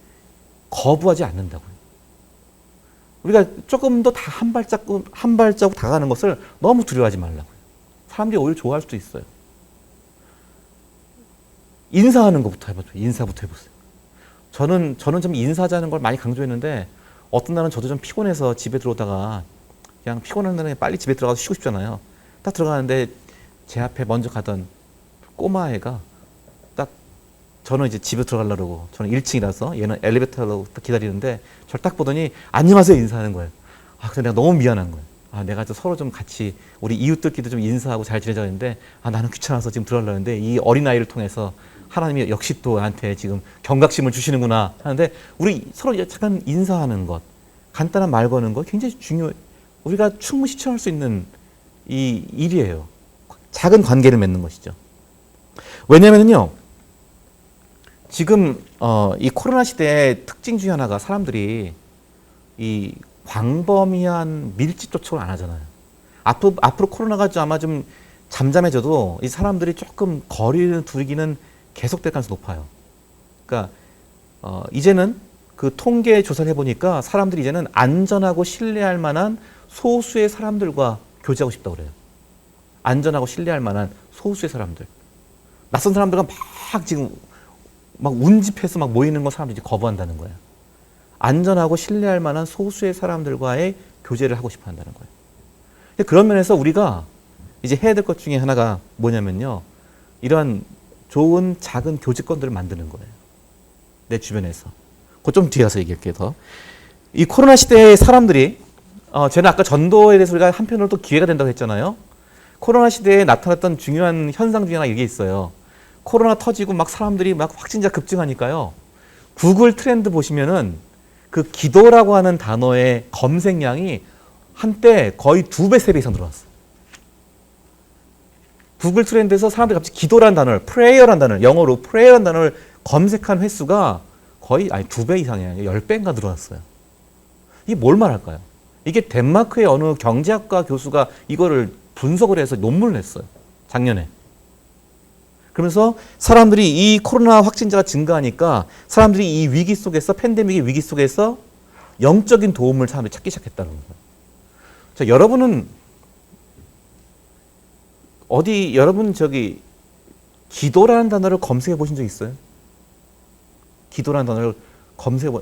거부하지 않는다고요. 우리가 조금 더 한 발자국 다가가는 것을 너무 두려워하지 말라고요. 사람들이 오히려 좋아할 수도 있어요. 인사하는 것부터 해보세요. 인사부터 해보세요. 저는 좀 인사하자는 걸 많이 강조했는데 어떤 날은 저도 좀 피곤해서 집에 들어오다가 그냥 피곤한 날에 빨리 집에 들어가서 쉬고 싶잖아요. 딱 들어가는데 제 앞에 먼저 가던 꼬마애가 딱 저는 이제 집에 들어가려고 저는 1층이라서 얘는 엘리베이터로 기다리는데 저를 딱 보더니 안녕하세요 인사하는 거예요. 그래서 내가 너무 미안한 거예요. 내가 서로 좀 같이 우리 이웃들끼리도 좀 인사하고 잘 지내자 했는데 나는 귀찮아서 지금 들어가려는데 이 어린아이를 통해서 하나님이 역시 또 나한테 지금 경각심을 주시는구나 하는데 우리 서로 잠깐 인사하는 것, 간단한 말 거는 것 굉장히 중요해요. 우리가 충분히 실천할 수 있는 이 일이에요. 작은 관계를 맺는 것이죠. 왜냐면요, 지금 이 코로나 시대의 특징 중에 하나가 사람들이 이 광범위한 밀집 접촉을 안 하잖아요. 앞으로 코로나가 아마 좀 잠잠해져도 이 사람들이 조금 거리를 두기는 계속될 가능성이 높아요. 그러니까 이제는 그 통계 조사를 해보니까 사람들이 이제는 안전하고 신뢰할 만한 소수의 사람들과 교제하고 싶다고 그래요. 안전하고 신뢰할 만한 소수의 사람들. 낯선 사람들과 막 지금 막 운집해서 막 모이는 거 사람들이 이제 거부한다는 거예요. 안전하고 신뢰할 만한 소수의 사람들과의 교제를 하고 싶어 한다는 거예요. 그런 면에서 우리가 이제 해야 될 것 중에 하나가 뭐냐면요, 이러한 좋은 작은 교제권들을 만드는 거예요. 내 주변에서. 그거 좀 뒤에 가서 얘기할게요, 더. 이 코로나 시대의 사람들이, 저는 아까 전도에 대해서 우리가 한편으로 또 기회가 된다고 했잖아요. 코로나 시대에 나타났던 중요한 현상 중에 하나 이게 있어요. 코로나 터지고 막 사람들이 막 확진자 급증하니까요. 구글 트렌드 보시면은 그 기도라고 하는 단어의 검색량이 한때 거의 2배, 3배 이상 늘어났어요. 구글 트렌드에서 사람들이 갑자기 기도라는 단어를, prayer라는 단어를, 영어로 prayer라는 단어를 검색한 횟수가 거의 2배 이상이 아니라 10배인가 늘어났어요. 이게 뭘 말할까요? 이게 덴마크의 어느 경제학과 교수가 이거를 분석을 해서 논문을 냈어요. 작년에. 그러면서 사람들이 이 코로나 확진자가 증가하니까 사람들이 이 위기 속에서, 팬데믹의 위기 속에서 영적인 도움을 사람들이 찾기 시작했다는 거예요. 자, 여러분 기도라는 단어를 검색해 보신 적 있어요? 기도라는 단어를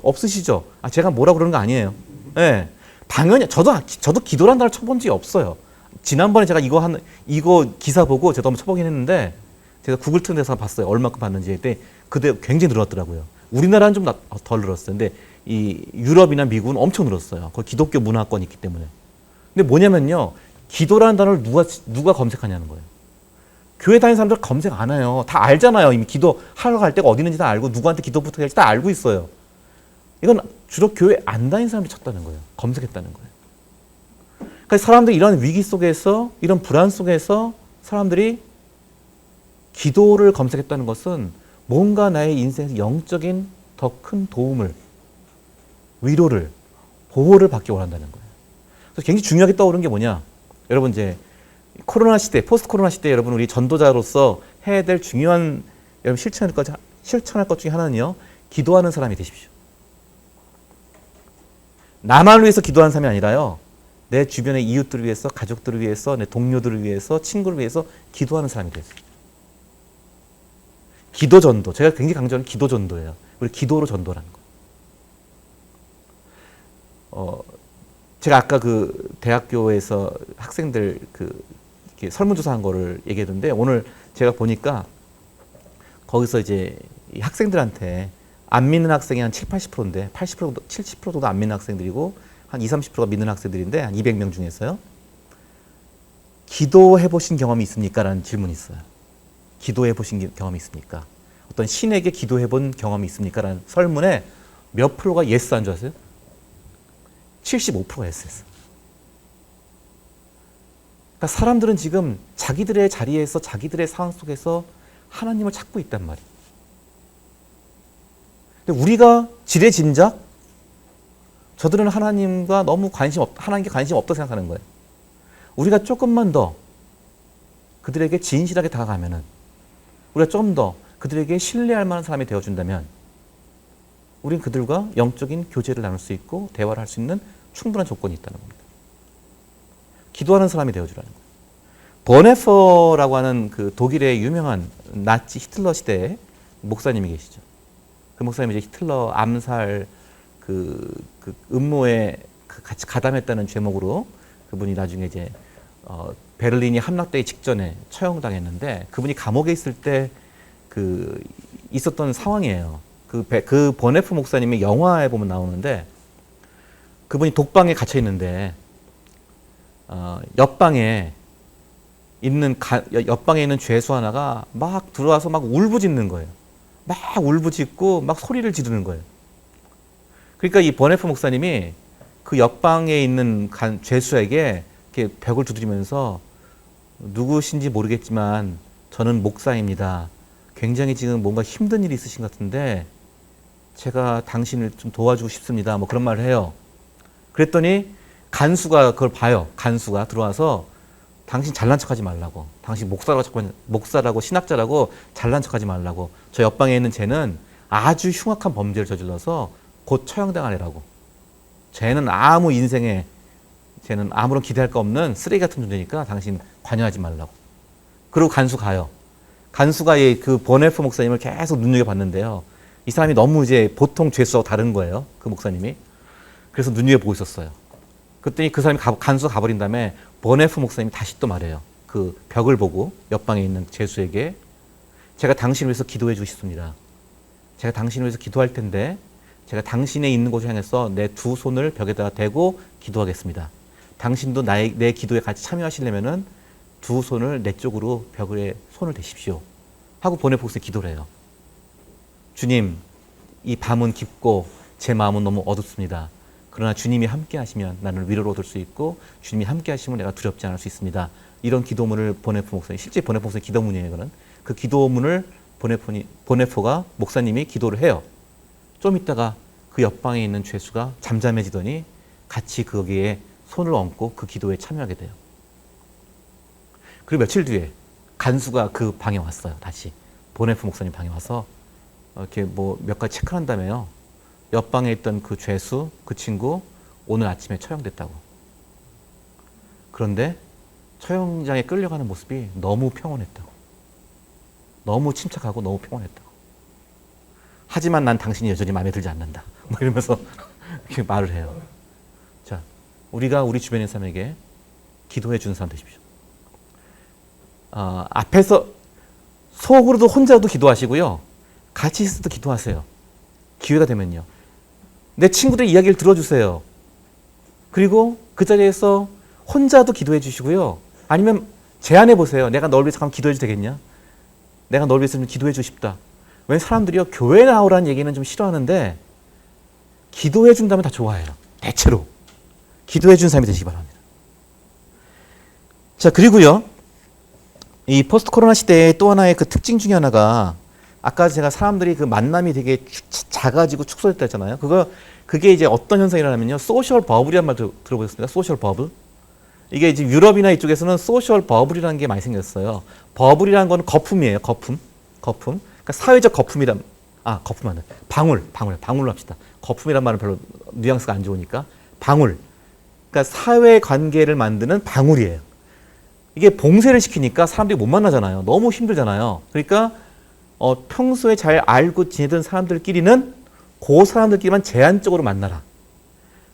없으시죠? 제가 뭐라 그러는 거 아니에요. 네. 당연히 저도 기도라는 단어를 쳐본 적이 없어요. 지난번에 제가 이거 기사 보고 제가 한번 쳐보긴 했는데 제가 구글 트렌드에서 봤어요. 얼마큼 봤는지. 그때 굉장히 늘었더라고요. 우리나라는 좀 덜 늘었어요. 근데 이 유럽이나 미국은 엄청 늘었어요. 거기 기독교 문화권이 있기 때문에. 근데 뭐냐면요, 기도라는 단어를 누가 검색하냐는 거예요. 교회 다니는 사람들 검색 안 해요. 다 알잖아요. 이미 기도하러 갈 때가 어디 있는지 다 알고 누구한테 기도부터 해야 할지 다 알고 있어요. 이건 주로 교회 안 다니는 사람들이 찾다는 거예요. 검색했다는 거예요. 그러니까 사람들이 이런 위기 속에서, 이런 불안 속에서 사람들이 기도를 검색했다는 것은 뭔가 나의 인생에서 영적인 더 큰 도움을, 위로를, 보호를 받기 원한다는 거예요. 그래서 굉장히 중요하게 떠오르는 게 뭐냐? 여러분 이제 코로나 시대, 포스트 코로나 시대에 여러분 우리 전도자로서 해야 될 중요한 여러분 실천할 것 중에 하나는요, 기도하는 사람이 되십시오. 나만 위해서 기도하는 사람이 아니라요, 내 주변의 이웃들을 위해서, 가족들을 위해서, 내 동료들을 위해서, 친구를 위해서 기도하는 사람이 되세요. 기도 전도. 제가 굉장히 강조하는 기도 전도예요. 우리 기도로 전도라는 거. 제가 아까 그 대학교에서 학생들 이렇게 설문조사한 거를 얘기했는데, 오늘 제가 보니까 거기서 이제 이 학생들한테 안 믿는 학생이 한 80%인데 70% 정도 안 믿는 학생들이고 한 20-30%가 믿는 학생들인데 한 200명 중에서요. 기도해 보신 경험이 있습니까? 라는 질문이 있어요. 기도해 보신 경험이 있습니까? 어떤 신에게 기도해 본 경험이 있습니까? 라는 설문에 몇 프로가 예스 한 줄 아세요? 75%가 예스였어요. 그러니까 사람들은 지금 자기들의 자리에서, 자기들의 상황 속에서 하나님을 찾고 있단 말이에요. 근데 우리가 지레짐작 저들은 하나님과 너무 하나님께 관심 없다고 생각하는 거예요. 우리가 조금만 더 그들에게 진실하게 다가가면은, 우리가 조금 더 그들에게 신뢰할 만한 사람이 되어준다면 우린 그들과 영적인 교제를 나눌 수 있고 대화를 할 수 있는 충분한 조건이 있다는 겁니다. 기도하는 사람이 되어주라는 거예요. 버네퍼라고 하는 그 독일의 유명한 나치 히틀러 시대의 목사님이 계시죠. 그 목사님이 이제 히틀러 암살 그 음모에 같이 가담했다는 제목으로 그분이 나중에 이제 베를린이 함락되기 직전에 처형당했는데, 그분이 감옥에 있을 때 있었던 상황이에요. 그 버네프 목사님의 영화에 보면 나오는데, 그분이 독방에 갇혀 있는데 옆방에 있는 죄수 하나가 막 들어와서 막 울부짖는 거예요. 막 울부짖고 막 소리를 지르는 거예요. 그러니까 이 버네프 목사님이 그 옆방에 있는 죄수에게 이렇게 벽을 두드리면서 누구신지 모르겠지만 저는 목사입니다. 굉장히 지금 뭔가 힘든 일이 있으신 것 같은데 제가 당신을 좀 도와주고 싶습니다. 뭐 그런 말을 해요. 그랬더니 간수가 그걸 봐요. 간수가 들어와서 당신 잘난 척하지 말라고. 당신 목사라고 신학자라고 잘난 척하지 말라고. 저 옆방에 있는 쟤는 아주 흉악한 범죄를 저질러서 곧 처형당할 애라고. 쟤는 쟤는 아무런 기대할 거 없는 쓰레기 같은 존재니까 당신 관여하지 말라고. 그리고 간수 가요. 간수가 그 버네프 목사님을 계속 눈여겨봤는데요. 이 사람이 너무 이제 보통 죄수하고 다른 거예요. 그 목사님이. 그래서 눈여겨보고 있었어요. 그랬더니 그 사람이 간수가 가버린 다음에 버네프 목사님이 다시 또 말해요. 그 벽을 보고 옆방에 있는 죄수에게 제가 당신을 위해서 기도해 주고 싶습니다. 제가 당신을 위해서 기도할 텐데 제가 당신의 있는 곳을 향해서 내 두 손을 벽에다가 대고 기도하겠습니다. 당신도 내 기도에 같이 참여하시려면은 두 손을 내 쪽으로 벽에 손을 대십시오. 하고 버네프 목사님이 기도를 해요. 주님, 이 밤은 깊고 제 마음은 너무 어둡습니다. 그러나 주님이 함께 하시면 나는 위로를 얻을 수 있고 주님이 함께 하시면 내가 두렵지 않을 수 있습니다. 이런 기도문을 버네프 목사님, 실제 버네프 목사님 기도문이에요. 이거는. 그 기도문을 버네프가 목사님이 기도를 해요. 좀 있다가 그 옆방에 있는 죄수가 잠잠해지더니 같이 거기에 손을 얹고 그 기도에 참여하게 돼요. 그리고 며칠 뒤에 간수가 그 방에 왔어요. 다시 버네프 목사님 방에 와서 이렇게 뭐 몇 가지 체크를 한 다음에요. 옆방에 있던 그 죄수, 그 친구 오늘 아침에 처형됐다고. 그런데 처형장에 끌려가는 모습이 너무 평온했다고. 너무 침착하고 너무 평온했다고. 하지만 난 당신이 여전히 마음에 들지 않는다. 뭐 이러면서 이렇게 말을 해요. 자, 우리가 우리 주변의 사람에게 기도해 주는 사람 되십시오. 앞에서 속으로도 혼자도 기도하시고요. 같이 있어도 기도하세요. 기회가 되면요. 내 친구들의 이야기를 들어주세요. 그리고 그 자리에서 혼자도 기도해 주시고요. 아니면 제안해 보세요. 내가 널 위해서 잠깐 기도해 줘도 되겠냐? 내가 널 위해서 좀 기도해 주고 싶다. 왜 사람들이요, 교회 나오라는 얘기는 좀 싫어하는데 기도해 준다면 다 좋아해요. 대체로. 기도해 준 사람이 되시기 바랍니다. 자, 그리고요. 이 포스트 코로나 시대의 또 하나의 그 특징 중에 하나가 아까 제가 사람들이 그 만남이 되게 작아지고 축소됐다 했잖아요. 그게 이제 어떤 현상이라면요. 소셜 버블이란 말 들어보셨습니까? 소셜 버블. 이게 이제 유럽이나 이쪽에서는 소셜 버블이라는 게 많이 생겼어요. 버블이라는 건 거품이에요. 거품. 그러니까 사회적 거품이란, 거품 안 돼. 방울로 합시다. 거품이란 말은 별로 뉘앙스가 안 좋으니까. 방울. 그러니까 사회 관계를 만드는 방울이에요. 이게 봉쇄를 시키니까 사람들이 못 만나잖아요. 너무 힘들잖아요. 그러니까 평소에 잘 알고 지내던 사람들끼리는 그 사람들끼리만 제한적으로 만나라.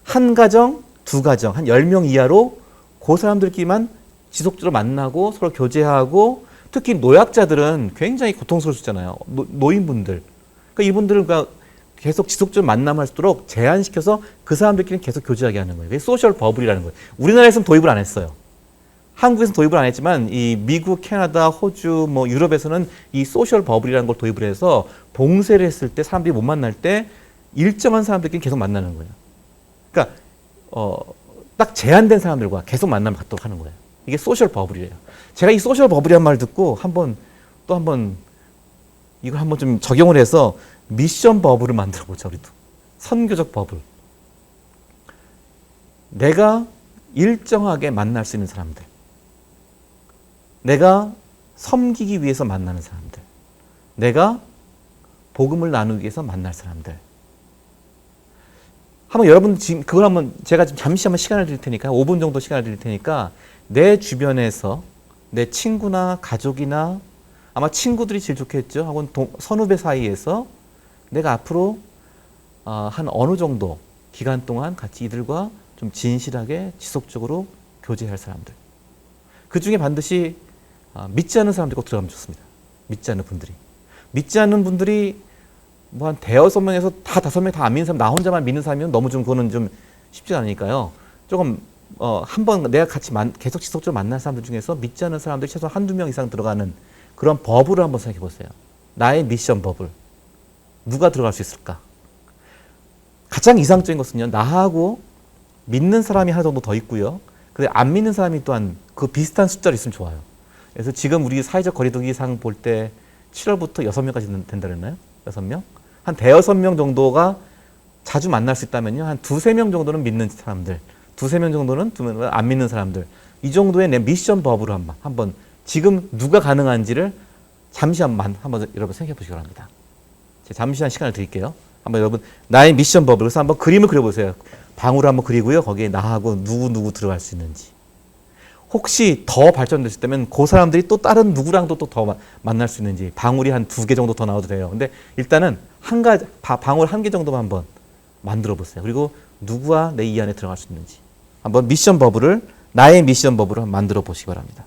한 가정, 두 가정, 한 10명 이하로 그 사람들끼리만 지속적으로 만나고 서로 교제하고 특히 노약자들은 굉장히 고통스러울 수 있잖아요. 노인분들. 그러니까 이분들은 계속 지속적으로 만남을 할수록 제한시켜서 그 사람들끼리 계속 교제하게 하는 거예요. 그게 소셜 버블이라는 거예요. 우리나라에서는 도입을 안 했어요. 한국에서는 도입을 안 했지만 이 미국, 캐나다, 호주, 뭐 유럽에서는 이 소셜 버블이라는 걸 도입을 해서 봉쇄를 했을 때 사람들이 못 만날 때 일정한 사람들끼리 계속 만나는 거예요. 그러니까 딱 제한된 사람들과 계속 만남을 갖도록 하는 거예요. 이게 소셜 버블이래요. 제가 이 소셜 버블이란 말 듣고 이걸 한번 좀 적용을 해서 미션 버블을 만들어 보자. 우리도 선교적 버블. 내가 일정하게 만날 수 있는 사람들. 내가 섬기기 위해서 만나는 사람들. 내가 복음을 나누기 위해서 만날 사람들. 한번 여러분 지금 그걸 한번 제가 지금 잠시 한번 시간을 드릴 테니까 5분 정도 시간을 드릴 테니까 내 주변에서 내 친구나 가족이나 아마 친구들이 제일 좋겠죠. 혹은 선후배 사이에서 내가 앞으로 한 어느 정도 기간 동안 같이 이들과 좀 진실하게 지속적으로 교제할 사람들. 그 중에 반드시 믿지 않는 사람들이 꼭 들어가면 좋습니다. 믿지 않는 분들이. 믿지 않는 분들이 뭐 한 대여섯 명에서 다 5명 다 안 믿는 사람, 나 혼자만 믿는 사람이면 너무 좀 그거는 좀 쉽지 않으니까요. 조금 한번 내가 같이 계속 지속적으로 만날 사람들 중에서 믿지 않는 사람들 최소 한두 명 이상 들어가는 그런 버블을 한번 생각해 보세요. 나의 미션 버블. 누가 들어갈 수 있을까? 가장 이상적인 것은요. 나하고 믿는 사람이 하나 정도 더 있고요. 근데 안 믿는 사람이 또한 그 비슷한 숫자로 있으면 좋아요. 그래서 지금 우리 사회적 거리두기상 볼 때 7월부터 6명까지 된다 그랬나요? 6명? 한 대여섯 명 정도가 자주 만날 수 있다면요. 한 두세 명 정도는 믿는 사람들, 두세 명 정도는 안 믿는 사람들. 이 정도의 내 미션 버블을 한번 지금 누가 가능한지를 잠시 한번 여러분 생각해 보시기 바랍니다. 잠시만 시간을 드릴게요. 한번 여러분 나의 미션 버블 그래서 한번 그림을 그려보세요. 방으로 한번 그리고요. 거기에 나하고 누구 들어갈 수 있는지. 혹시 더 발전됐을 때면 그 사람들이 또 다른 누구랑도 또 더 만날 수 있는지 방울이 한 2개 정도 더 나와도 돼요. 근데 일단은 방울 1개 정도만 한번 만들어 보세요. 그리고 누구와 내 이 안에 들어갈 수 있는지 한번 나의 미션 버블을 한번 만들어 보시기 바랍니다.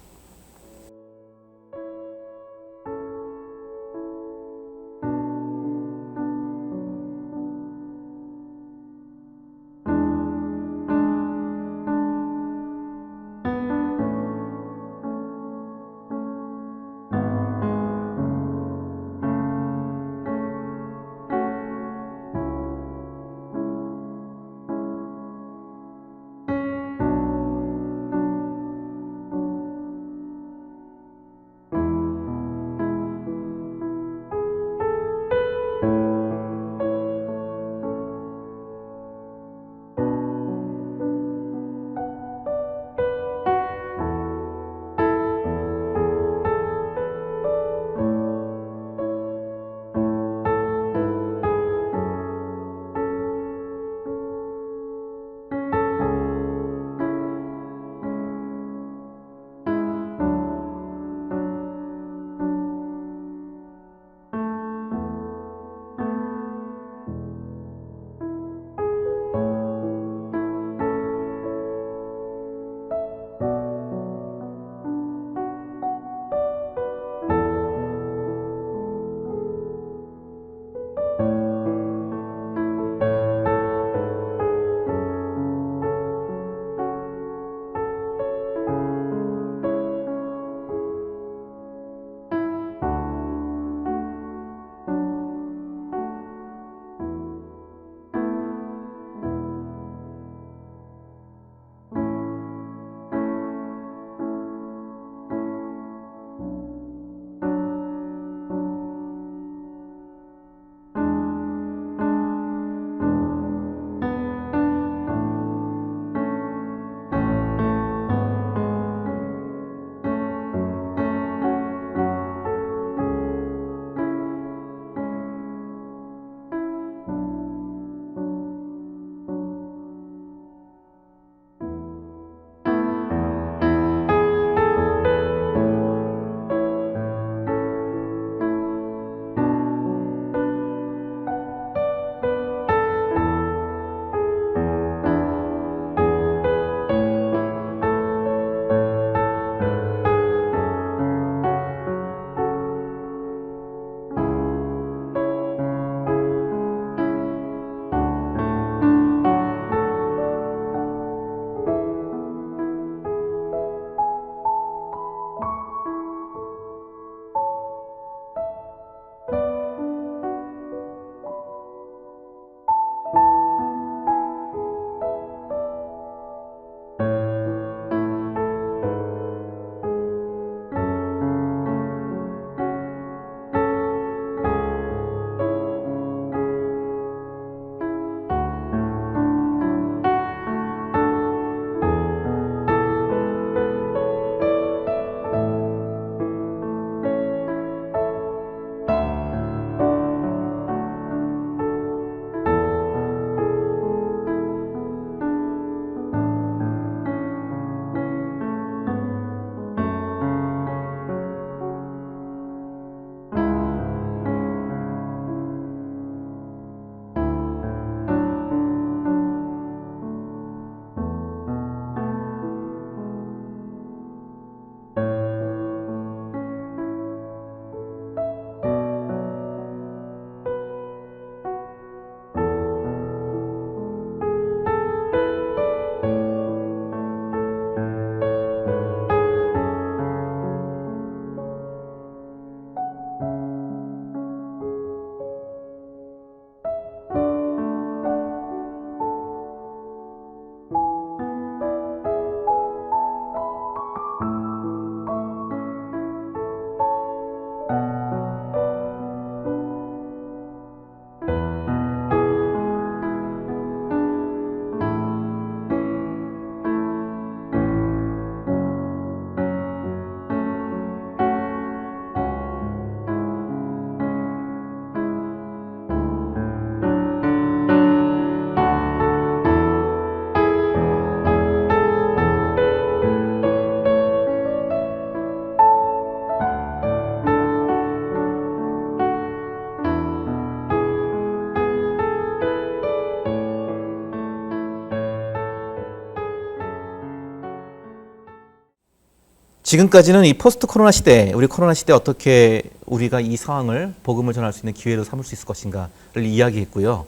지금까지는 이 포스트 코로나 시대, 우리 코로나 시대에 어떻게 우리가 이 상황을 복음을 전할 수 있는 기회로 삼을 수 있을 것인가를 이야기했고요.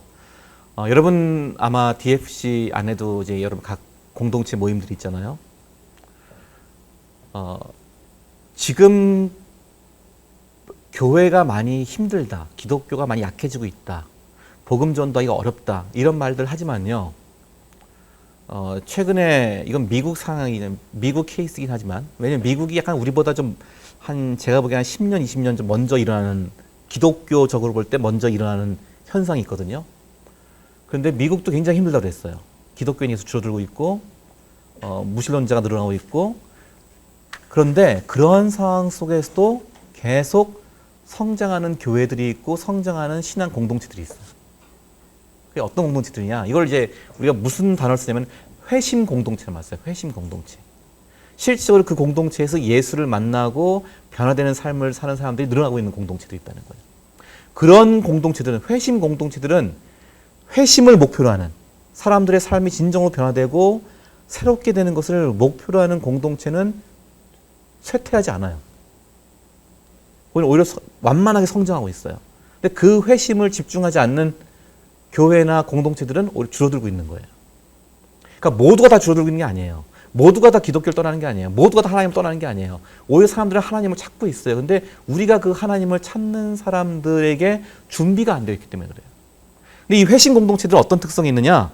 여러분 아마 DFC 안에도 이제 여러분 각 공동체 모임들이 있잖아요. 지금 교회가 많이 힘들다, 기독교가 많이 약해지고 있다, 복음 전도하기가 어렵다 이런 말들 하지만요. 최근에 이건 미국 상황이 미국 케이스이긴 하지만 왜냐면 미국이 약간 우리보다 좀 제가 보기엔 한 10년, 20년 좀 먼저 일어나는 기독교적으로 볼 때 먼저 일어나는 현상이 있거든요. 그런데 미국도 굉장히 힘들다고 그랬어요. 기독교인이 계속 줄어들고 있고 무신론자가 늘어나고 있고 그런데 그런 상황 속에서도 계속 성장하는 교회들이 있고 성장하는 신앙 공동체들이 있어요. 그게 어떤 공동체들이냐? 이걸 이제 우리가 무슨 단어를 쓰냐면 회심 공동체를 말해요. 회심 공동체. 실질적으로 그 공동체에서 예수를 만나고 변화되는 삶을 사는 사람들이 늘어나고 있는 공동체들이 있다는 거예요. 그런 공동체들은, 회심 공동체들은 회심을 목표로 하는, 사람들의 삶이 진정으로 변화되고 새롭게 되는 것을 목표로 하는 공동체는 쇠퇴하지 않아요. 오히려 완만하게 성장하고 있어요. 근데 그 회심을 집중하지 않는 교회나 공동체들은 오히려 줄어들고 있는 거예요. 그러니까 모두가 다 줄어들고 있는 게 아니에요. 모두가 다 기독교를 떠나는 게 아니에요. 모두가 다 하나님을 떠나는 게 아니에요. 오히려 사람들은 하나님을 찾고 있어요. 근데 우리가 그 하나님을 찾는 사람들에게 준비가 안 되어 있기 때문에 그래요. 근데 이 회심 공동체들은 어떤 특성이 있느냐?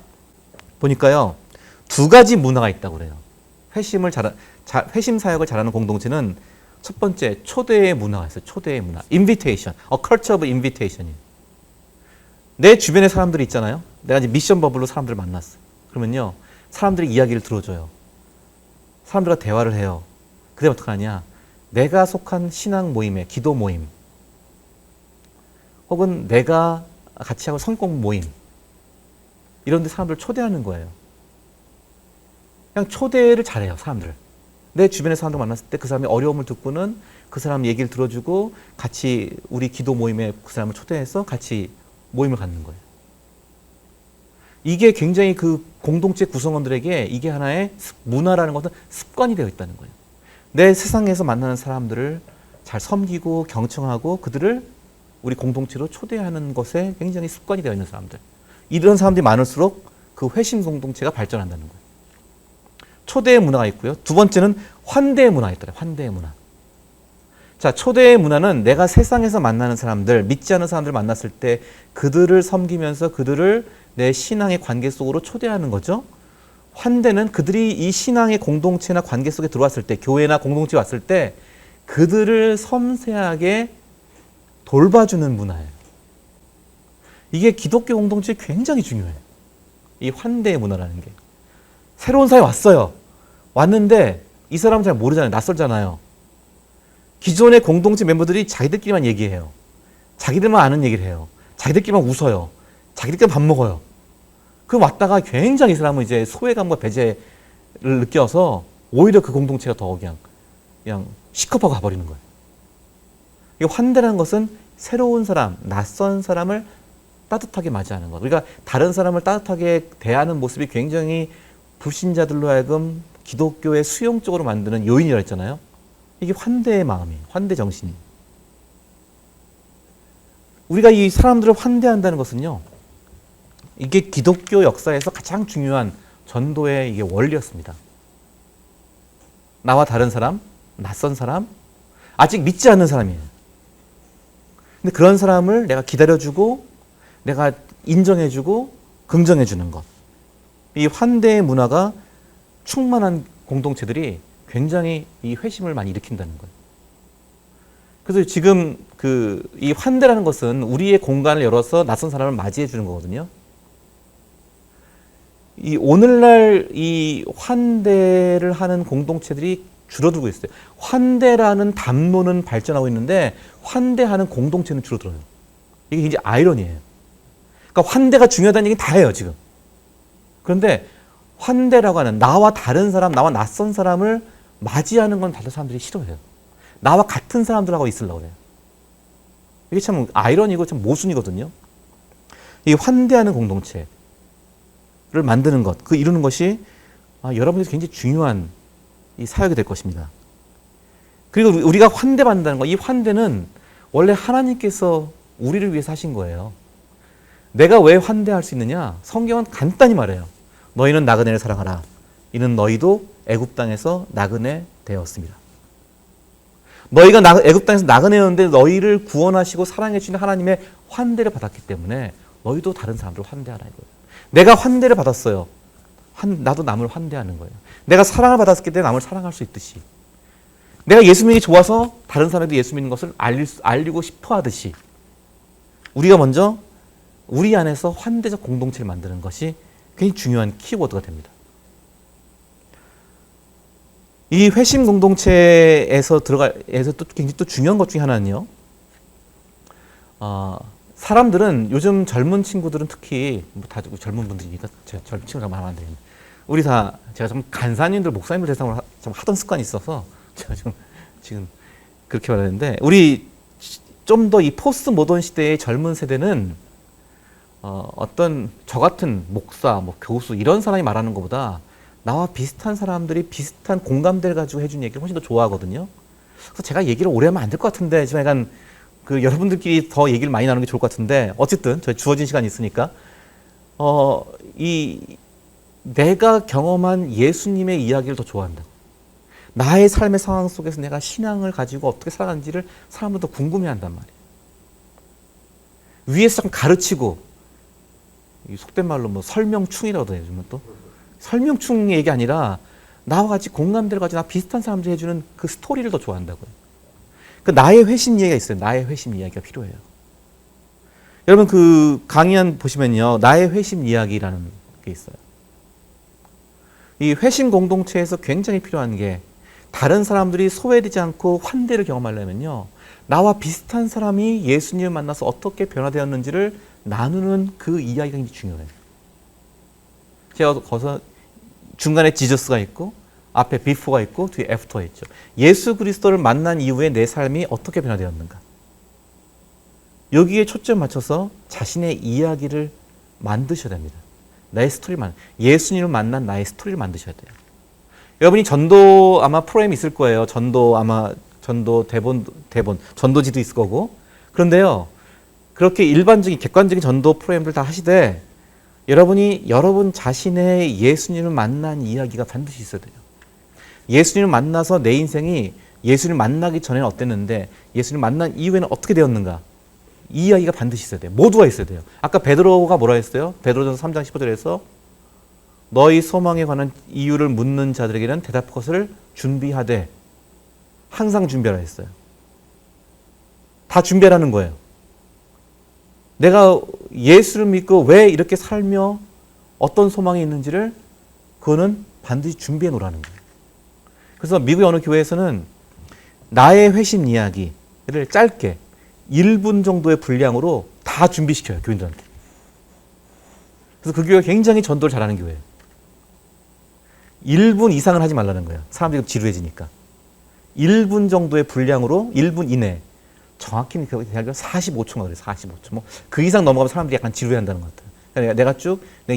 보니까요. 두 가지 문화가 있다고 그래요. 회심 사역을 잘하는 공동체는 첫 번째, 초대의 문화가 있어요. 초대의 문화. invitation. A culture of invitation이에요. 내 주변에 사람들이 있잖아요. 내가 이제 미션 버블로 사람들을 만났어. 그러면요. 사람들이 이야기를 들어줘요. 사람들과 대화를 해요. 그다음에 어떻게 하냐? 내가 속한 신앙 모임에, 기도 모임, 혹은 내가 같이 하고 성공 모임, 이런 데 사람들을 초대하는 거예요. 그냥 초대를 잘해요, 사람들. 내 주변의 사람들 만났을 때 그 사람이 어려움을 듣고는 그 사람 얘기를 들어주고 같이 우리 기도 모임에 그 사람을 초대해서 같이 모임을 갖는 거예요. 이게 굉장히 그 공동체 구성원들에게 이게 하나의 문화라는 것은 습관이 되어 있다는 거예요. 내 세상에서 만나는 사람들을 잘 섬기고 경청하고 그들을 우리 공동체로 초대하는 것에 굉장히 습관이 되어 있는 사람들. 이런 사람들이 많을수록 그 회심 공동체가 발전한다는 거예요. 초대의 문화가 있고요. 두 번째는 환대의 문화가 있더라고요. 환대의 문화. 자, 초대의 문화는 내가 세상에서 만나는 사람들, 믿지 않는 사람들을 만났을 때 그들을 섬기면서 그들을 내 신앙의 관계 속으로 초대하는 거죠. 환대는 그들이 이 신앙의 공동체나 관계 속에 들어왔을 때, 교회나 공동체에 왔을 때 그들을 섬세하게 돌봐주는 문화예요. 이게 기독교 공동체에 굉장히 중요해요. 이 환대의 문화라는 게. 새로운 사회 왔어요. 왔는데 이 사람은 잘 모르잖아요. 낯설잖아요. 기존의 공동체 멤버들이 자기들끼리만 얘기해요. 자기들만 아는 얘기를 해요. 자기들끼리만 웃어요. 자기들끼리 밥 먹어요. 그럼 왔다가 굉장히 이 사람은 이제 소외감과 배제를 느껴서 오히려 그 공동체가 더 그냥 시겁하고 가버리는 거예요. 이 환대라는 것은 새로운 사람, 낯선 사람을 따뜻하게 맞이하는 것. 우리가 다른 사람을 따뜻하게 대하는 모습이 굉장히 불신자들로 하여금 기독교의 수용적으로 만드는 요인이라 했잖아요. 이게 환대의 마음이에요. 환대 정신이에요. 우리가 이 사람들을 환대한다는 것은요. 이게 기독교 역사에서 가장 중요한 전도의 이게 원리였습니다. 나와 다른 사람, 낯선 사람, 아직 믿지 않는 사람이에요. 근데 그런 사람을 내가 기다려주고 내가 인정해주고 긍정해주는 것. 이 환대의 문화가 충만한 공동체들이 굉장히 이 회심을 많이 일으킨다는 거예요. 그래서 지금 이 환대라는 것은 우리의 공간을 열어서 낯선 사람을 맞이해 주는 거거든요. 이 오늘날 이 환대를 하는 공동체들이 줄어들고 있어요. 환대라는 담론은 발전하고 있는데 환대하는 공동체는 줄어들어요. 이게 굉장히 아이러니예요. 그러니까 환대가 중요하다는 얘기는 다 해요, 지금. 그런데 환대라고 하는 나와 다른 사람, 나와 낯선 사람을 맞이하는 건 다른 사람들이 싫어해요. 나와 같은 사람들하고 있으려고 그래요. 이게 참 아이러니고 참 모순이거든요. 이 환대하는 공동체를 만드는 것, 이루는 것이 여러분에게 굉장히 중요한 이 사역이 될 것입니다. 그리고 우리가 환대받는다는 거, 이 환대는 원래 하나님께서 우리를 위해서 하신 거예요. 내가 왜 환대할 수 있느냐? 성경은 간단히 말해요. 너희는 나그네를 사랑하라. 이는 너희도 애굽 땅에서 나그네 되었습니다. 너희가 애굽 땅에서 나그네였는데 너희를 구원하시고 사랑해 주시는 하나님의 환대를 받았기 때문에 너희도 다른 사람들을 환대하라 이거예요. 내가 환대를 받았어요. 나도 남을 환대하는 거예요. 내가 사랑을 받았기 때문에 남을 사랑할 수 있듯이, 내가 예수 믿기 좋아서 다른 사람에게 예수 믿는 것을 알리고 싶어 하듯이, 우리가 먼저 우리 안에서 환대적 공동체를 만드는 것이 굉장히 중요한 키워드가 됩니다. 이 회심 공동체에서 또 굉장히 또 중요한 것 중에 하나는요. 사람들은 요즘 젊은 친구들은 특히 다 젊은 분들이니까 제가 젊은 친구라고 말하면 안 됩니다. 제가 좀 간사님들, 목사님들 대상으로 좀 하던 습관이 있어서 제가 지금 그렇게 말하는데, 우리 좀 더 이 포스트 모던 시대의 젊은 세대는 어떤 저 같은 목사, 교수 이런 사람이 말하는 것보다 나와 비슷한 사람들이 비슷한 공감대를 가지고 해준 얘기를 훨씬 더 좋아하거든요. 그래서 제가 얘기를 오래 하면 안 될 것 같은데, 지금 약간 여러분들끼리 더 얘기를 많이 나누는 게 좋을 것 같은데, 어쨌든 저희 주어진 시간이 있으니까 내가 경험한 예수님의 이야기를 더 좋아한다. 나의 삶의 상황 속에서 내가 신앙을 가지고 어떻게 살아가는지를 사람들도 궁금해한단 말이에요. 위에서 좀 가르치고, 속된 말로 설명충이라고 해요. 요즘은 또 설명충 얘기 아니라 나와 같이 공감대를 가지고 나 비슷한 사람들이 해주는 그 스토리를 더 좋아한다고요. 그 나의 회심 이야기가 있어요. 나의 회심 이야기가 필요해요. 여러분 그 강의안 보시면요, 나의 회심 이야기라는 게 있어요. 이 회심 공동체에서 굉장히 필요한 게, 다른 사람들이 소외되지 않고 환대를 경험하려면요, 나와 비슷한 사람이 예수님을 만나서 어떻게 변화되었는지를 나누는 그 이야기가 굉장히 중요해요. 제가 거기서 중간에 지저스가 있고 앞에 비포가 있고 뒤에 애프터가 있죠. 예수 그리스도를 만난 이후에 내 삶이 어떻게 변화되었는가, 여기에 초점 맞춰서 자신의 이야기를 만드셔야 됩니다. 나의 스토리만, 예수님을 만난 나의 스토리를 만드셔야 돼요. 여러분이 전도 아마 프로그램이 있을 거예요. 전도 대본, 전도지도 있을 거고. 그런데요, 그렇게 일반적인 객관적인 전도 프로그램들 다 하시되, 여러분 자신의 예수님을 만난 이야기가 반드시 있어야 돼요. 예수님을 만나서 내 인생이 예수님을 만나기 전에는 어땠는데 예수님을 만난 이후에는 어떻게 되었는가, 이 이야기가 반드시 있어야 돼요. 모두가 있어야 돼요. 아까 베드로가 뭐라 했어요? 베드로전서 3장 15절에서 너희 소망에 관한 이유를 묻는 자들에게는 대답할 것을 준비하되 항상 준비하라 했어요. 다 준비하라는 거예요. 내가 예수를 믿고 왜 이렇게 살며 어떤 소망이 있는지를, 그거는 반드시 준비해 놓으라는 거예요. 그래서 미국의 어느 교회에서는 나의 회심 이야기를 짧게 1분 정도의 분량으로 다 준비시켜요, 교인들한테. 그래서 그 교회가 굉장히 전도를 잘하는 교회예요. 1분 이상을 하지 말라는 거예요. 사람들이 지루해지니까. 1분 정도의 분량으로 1분 이내, 정확히는 45초인가 그래요. 45초. 그 이상 넘어가면 사람들이 약간 지루해한다는 것 같아요. 그러니까 내가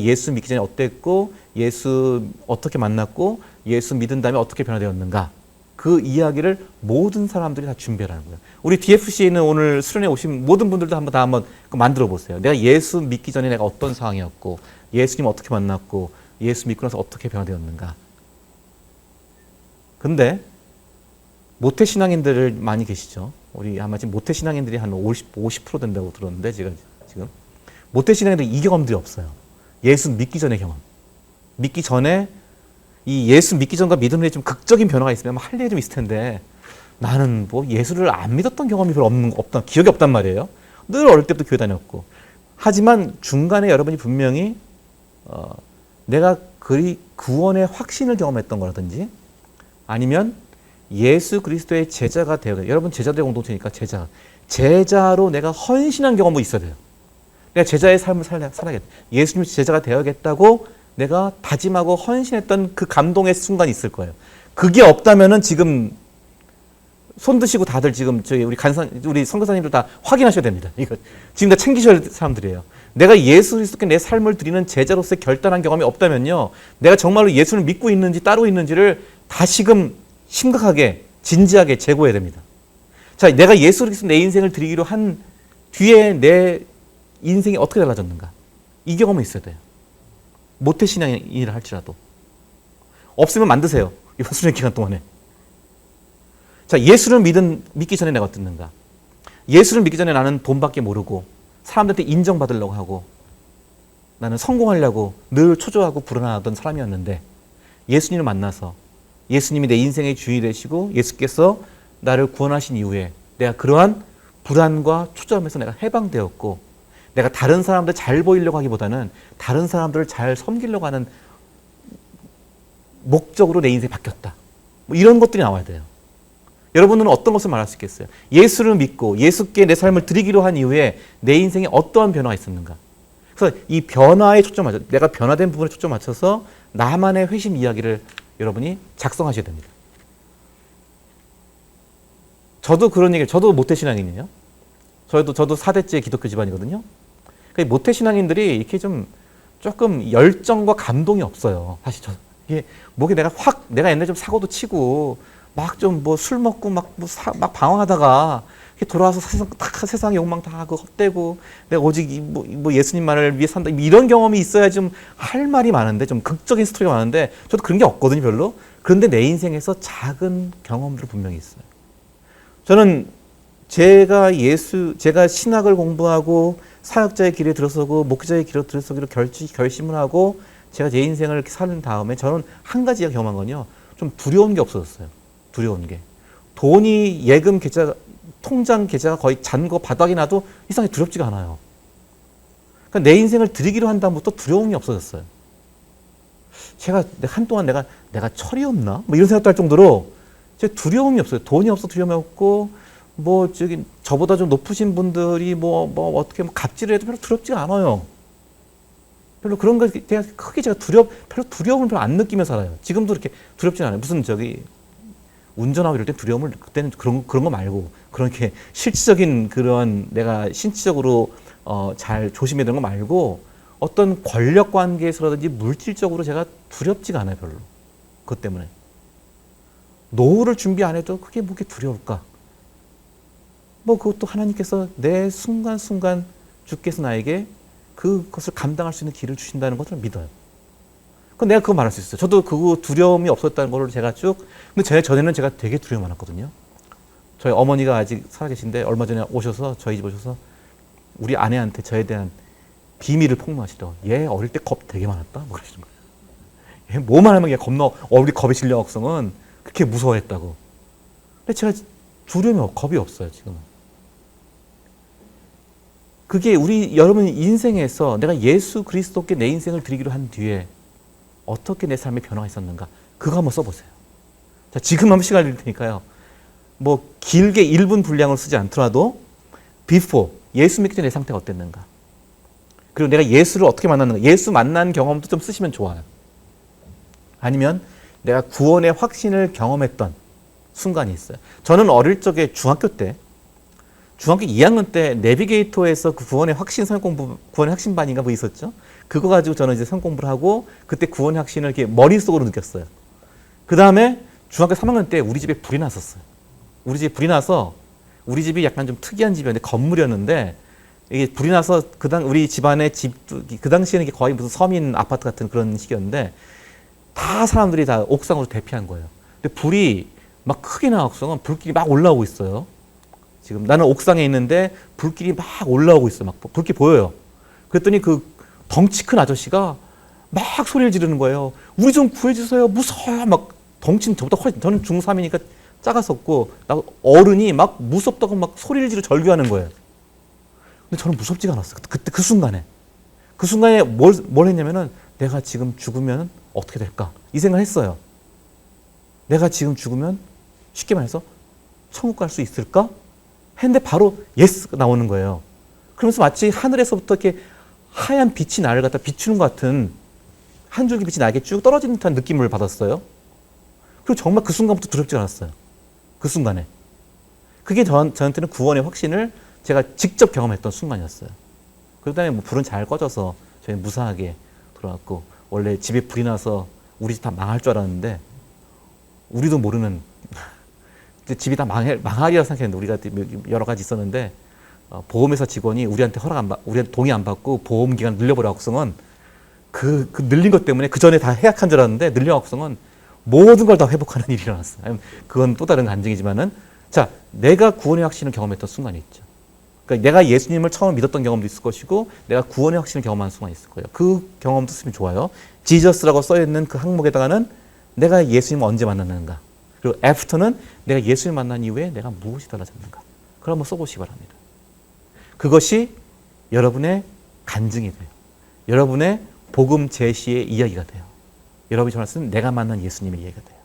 예수 믿기 전에 어땠고, 예수 어떻게 만났고, 예수 믿은 다음에 어떻게 변화되었는가, 그 이야기를 모든 사람들이 다 준비하라는 거예요. 우리 DFC에 있는 오늘 수련회 오신 모든 분들도 한번 만들어 보세요. 내가 예수 믿기 전에 내가 어떤 상황이었고, 예수님 어떻게 만났고, 예수 믿고 나서 어떻게 변화되었는가. 근데 모태신앙인들 많이 계시죠. 우리 아마 지금 모태신앙인들이 한 50% 된다고 들었는데, 제가 지금 모태신앙인들 이 경험들이 없어요. 예수 믿기 전의 경험. 믿기 전에, 이 예수 믿기 전과 믿음에 좀 극적인 변화가 있으면 할 일이 좀 있을 텐데, 나는 예수를 안 믿었던 경험이 별로 기억이 없단 말이에요. 늘 어릴 때부터 교회 다녔고. 하지만 중간에 여러분이 분명히 내가 구원의 확신을 경험했던 거라든지, 아니면 예수 그리스도의 제자가 되어야, 여러분 제자들의 공동체니까 제자로 내가 헌신한 경험도 있어야 돼요. 내가 제자의 삶을 살아야겠다. 예수님 제자가 되어야겠다고 내가 다짐하고 헌신했던 그 감동의 순간이 있을 거예요. 그게 없다면은 지금 손 드시고 다들 지금 우리 선교사님들 다 확인하셔야 됩니다. 이거 지금 다 챙기셔야 할 사람들이에요. 내가 예수 그리스도께 내 삶을 드리는 제자로서의 결단한 경험이 없다면요, 내가 정말로 예수를 믿고 있는지 따르고 있는지를 다시금 심각하게 진지하게 재고해야 됩니다. 자, 내가 예수 그리스도 내 인생을 드리기로 한 뒤에 내 인생이 어떻게 달라졌는가? 이 경험은 있어야 돼요. 모태신앙인이라 할지라도. 없으면 만드세요. 이번 수련 기간 동안에. 자, 예수를 믿기 전에 내가 어땠는가? 예수를 믿기 전에 나는 돈밖에 모르고 사람들한테 인정받으려고 하고 나는 성공하려고 늘 초조하고 불안하던 사람이었는데 예수님을 만나서 예수님이 내 인생의 주인이 되시고 예수께서 나를 구원하신 이후에 내가 그러한 불안과 초조함에서 내가 해방되었고 내가 다른 사람들 잘 보이려고 하기보다는 다른 사람들을 잘 섬기려고 하는 목적으로 내 인생이 바뀌었다. 뭐 이런 것들이 나와야 돼요. 여러분은 어떤 것을 말할 수 있겠어요? 예수를 믿고 예수께 내 삶을 드리기로 한 이후에 내 인생에 어떠한 변화가 있었는가? 그래서 이 변화에 초점 맞춰, 내가 변화된 부분에 초점 맞춰서 나만의 회심 이야기를 여러분이 작성하셔야 됩니다. 저도 그런 얘기를, 저도 모태신앙인이에요. 저도 4대째 기독교 집안이거든요. 그러니까 모태신앙인들이 이렇게 좀 조금 열정과 감동이 없어요. 사실 이게 목에 내가 옛날에 좀 사고도 치고 막 좀 뭐 술 먹고 막 방황하다가 돌아와서 세상 욕망 다 하고 헛되고 내가 오직 뭐 예수님만을 위해 산다 이런 경험이 있어야 좀 할 말이 많은데 좀 극적인 스토리가 많은데 저도 그런 게 없거든요 별로. 그런데 내 인생에서 작은 경험들 분명히 있어요. 저는 제가 신학을 공부하고 사역자의 길에 들어서고 목회자의 길에 들어서기로 결심을 하고 제가 제 인생을 이렇게 사는 다음에 저는 한 가지가 경험한 건요. 좀 두려운 게 없어졌어요. 두려운 게. 돈이 예금 계좌, 통장 계좌가 거의 잔거 바닥이 나도 이상하게 두렵지가 않아요. 그러니까 내 인생을 드리기로 한 다음부터 두려움이 없어졌어요. 한동안 내가 철이 없나? 뭐 이런 생각도 할 정도로 제 두려움이 없어요. 돈이 없어 두려움이 없고 저보다 좀 높으신 분들이 어떻게 갑질을 해도 별로 두렵지가 않아요. 별로 그런 거에 크게 별로 두려움을 별로 안 느끼며 살아요. 지금도 이렇게 두렵지 않아요. 무슨 운전하고 이럴 때 그때는 그런 거 말고, 그렇게 실질적인 그런 내가 신체적으로 잘 조심해야 되는 거 말고, 어떤 권력 관계에서라든지 물질적으로 제가 두렵지가 않아요, 별로. 그것 때문에. 노후를 준비 안 해도 그게 뭐게 두려울까? 그것도 하나님께서 내 순간순간 주께서 나에게 그것을 감당할 수 있는 길을 주신다는 것을 믿어요. 그럼 내가 그거 말할 수 있어요. 저도 그 두려움이 없었다는 걸 제가 근데 전에는 제가 되게 두려움이 많았거든요. 저희 어머니가 아직 살아계신데 얼마 전에 저희 집 오셔서 우리 아내한테 저에 대한 비밀을 폭로하시더라고요. 얘 어릴 때 겁 되게 많았다? 뭐 그러시는 거예요. 얘 뭐만 하면 얘 우리 겁의 진력성은 그렇게 무서워했다고. 근데 제가 겁이 없어요, 지금은. 그게 여러분 인생에서 내가 예수 그리스도께 내 인생을 드리기로 한 뒤에 어떻게 내 삶에 변화가 있었는가? 그거 한번 써보세요. 자, 지금 한번 시간을 드릴 테니까요. 길게 1분 분량을 쓰지 않더라도 before, 예수 믿기 전에 내 상태가 어땠는가? 그리고 내가 예수를 어떻게 만났는가? 예수 만난 경험도 좀 쓰시면 좋아요. 아니면 내가 구원의 확신을 경험했던 순간이 있어요. 저는 어릴 적에 중학교 2학년 때 내비게이터에서 그 구원의 확신반인가 있었죠. 그거 가지고 저는 이제 성공부를 하고 그때 구원의 확신을 이렇게 머릿속으로 느꼈어요. 그 다음에 중학교 3학년 때 우리 집에 불이 났었어요. 우리 집에 불이 나서 우리 집이 약간 좀 특이한 집이었는데 건물이었는데 이게 불이 나서 우리 집안의 그 당시에는 이게 거의 무슨 서민 아파트 같은 그런 식이었는데 다 사람들이 다 옥상으로 대피한 거예요. 근데 불이 막 크게 나왔어. 불길이 막 올라오고 있어요. 지금 나는 옥상에 있는데 불길이 막 올라오고 있어. 막 불길이 보여요. 그랬더니 그 덩치 큰 아저씨가 막 소리를 지르는 거예요. 우리 좀 구해주세요. 무서워요. 막 덩치는 저보다 저는 중3이니까 작았었고 어른이 막 무섭다고 막 소리를 지르 절규하는 거예요. 근데 저는 무섭지가 않았어요. 그때 그 순간에 뭘 했냐면은 내가 지금 죽으면 어떻게 될까? 이 생각을 했어요. 내가 지금 죽으면 쉽게 말해서 천국 갈 수 있을까? 했는데 바로 예스가 나오는 거예요. 그러면서 마치 하늘에서부터 이렇게 하얀 빛이 나를 갖다 비추는 것 같은 한 줄기 빛이 나에게 쭉 떨어지는 듯한 느낌을 받았어요. 그리고 정말 그 순간부터 두렵지 않았어요. 그 순간에. 그게 저한테는 구원의 확신을 제가 직접 경험했던 순간이었어요. 그러다니 불은 잘 꺼져서 저희 무사하게 돌아왔고, 원래 집에 불이 나서 우리 집 다 망할 줄 알았는데 우리도 모르는 이제 집이 다 망하리라 생각했는데 우리가 여러 가지 있었는데 보험회사 직원이 우리한테 우리한테 동의 안 받고 보험 기간 늘려보라고 하고서는 그 늘린 것 때문에 그 전에 다 해약한 줄 알았는데 늘려갖고서는 모든 걸 다 회복하는 일이 일어났어요. 그건 또 다른 간증이지만은 자 내가 구원의 확신을 경험했던 순간이 있죠. 그러니까 내가 예수님을 처음 믿었던 경험도 있을 것이고 내가 구원의 확신을 경험한 순간이 있을 거예요. 그 경험도 쓰면 좋아요. 지저스라고 써있는 그 항목에다가는 내가 예수님을 언제 만났는가 그리고 애프터는 내가 예수님을 만난 이후에 내가 무엇이 달라졌는가 그걸 한번 써보시기 바랍니다. 그것이 여러분의 간증이 돼요. 여러분의 복음 제시의 이야기가 돼요. 여러분이 전할 수 있는 내가 만난 예수님의 이야기가 돼요.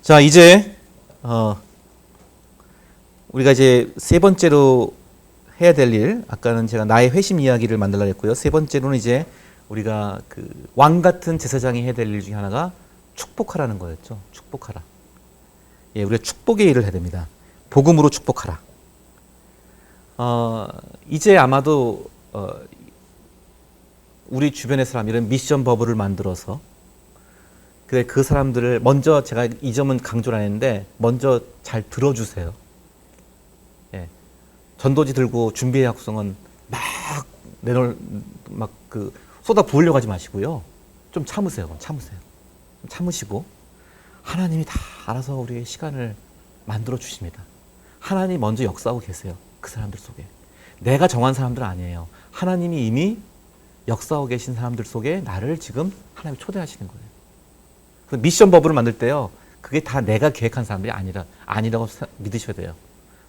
자, 이제 우리가 이제 세 번째로 해야 될 일, 아까는 제가 나의 회심 이야기를 만들려고 했고요. 세 번째로는 이제 우리가 그 왕 같은 제사장이 해야 될 일 중에 하나가 축복하라는 거였죠. 축복하라. 예, 우리가 축복의 일을 해야 됩니다. 복음으로 축복하라. 이제 아마도 우리 주변의 사람 이런 미션 버블을 만들어서 그 사람들을 먼저, 제가 이 점은 강조를 안 했는데 먼저 잘 들어주세요. 예. 전도지 들고 준비의 약속은 막 쏟아 부으려고 하지 마시고요. 좀 참으세요. 참으시고 하나님이 다 알아서 우리의 시간을 만들어 주십니다. 하나님이 먼저 역사하고 계세요. 그 사람들 속에. 내가 정한 사람들 아니에요. 하나님이 이미 역사하고 계신 사람들 속에 나를 지금 하나님이 초대하시는 거예요. 그 미션 버블을 만들 때요, 그게 다 내가 계획한 사람들이 아니라고 믿으셔야 돼요.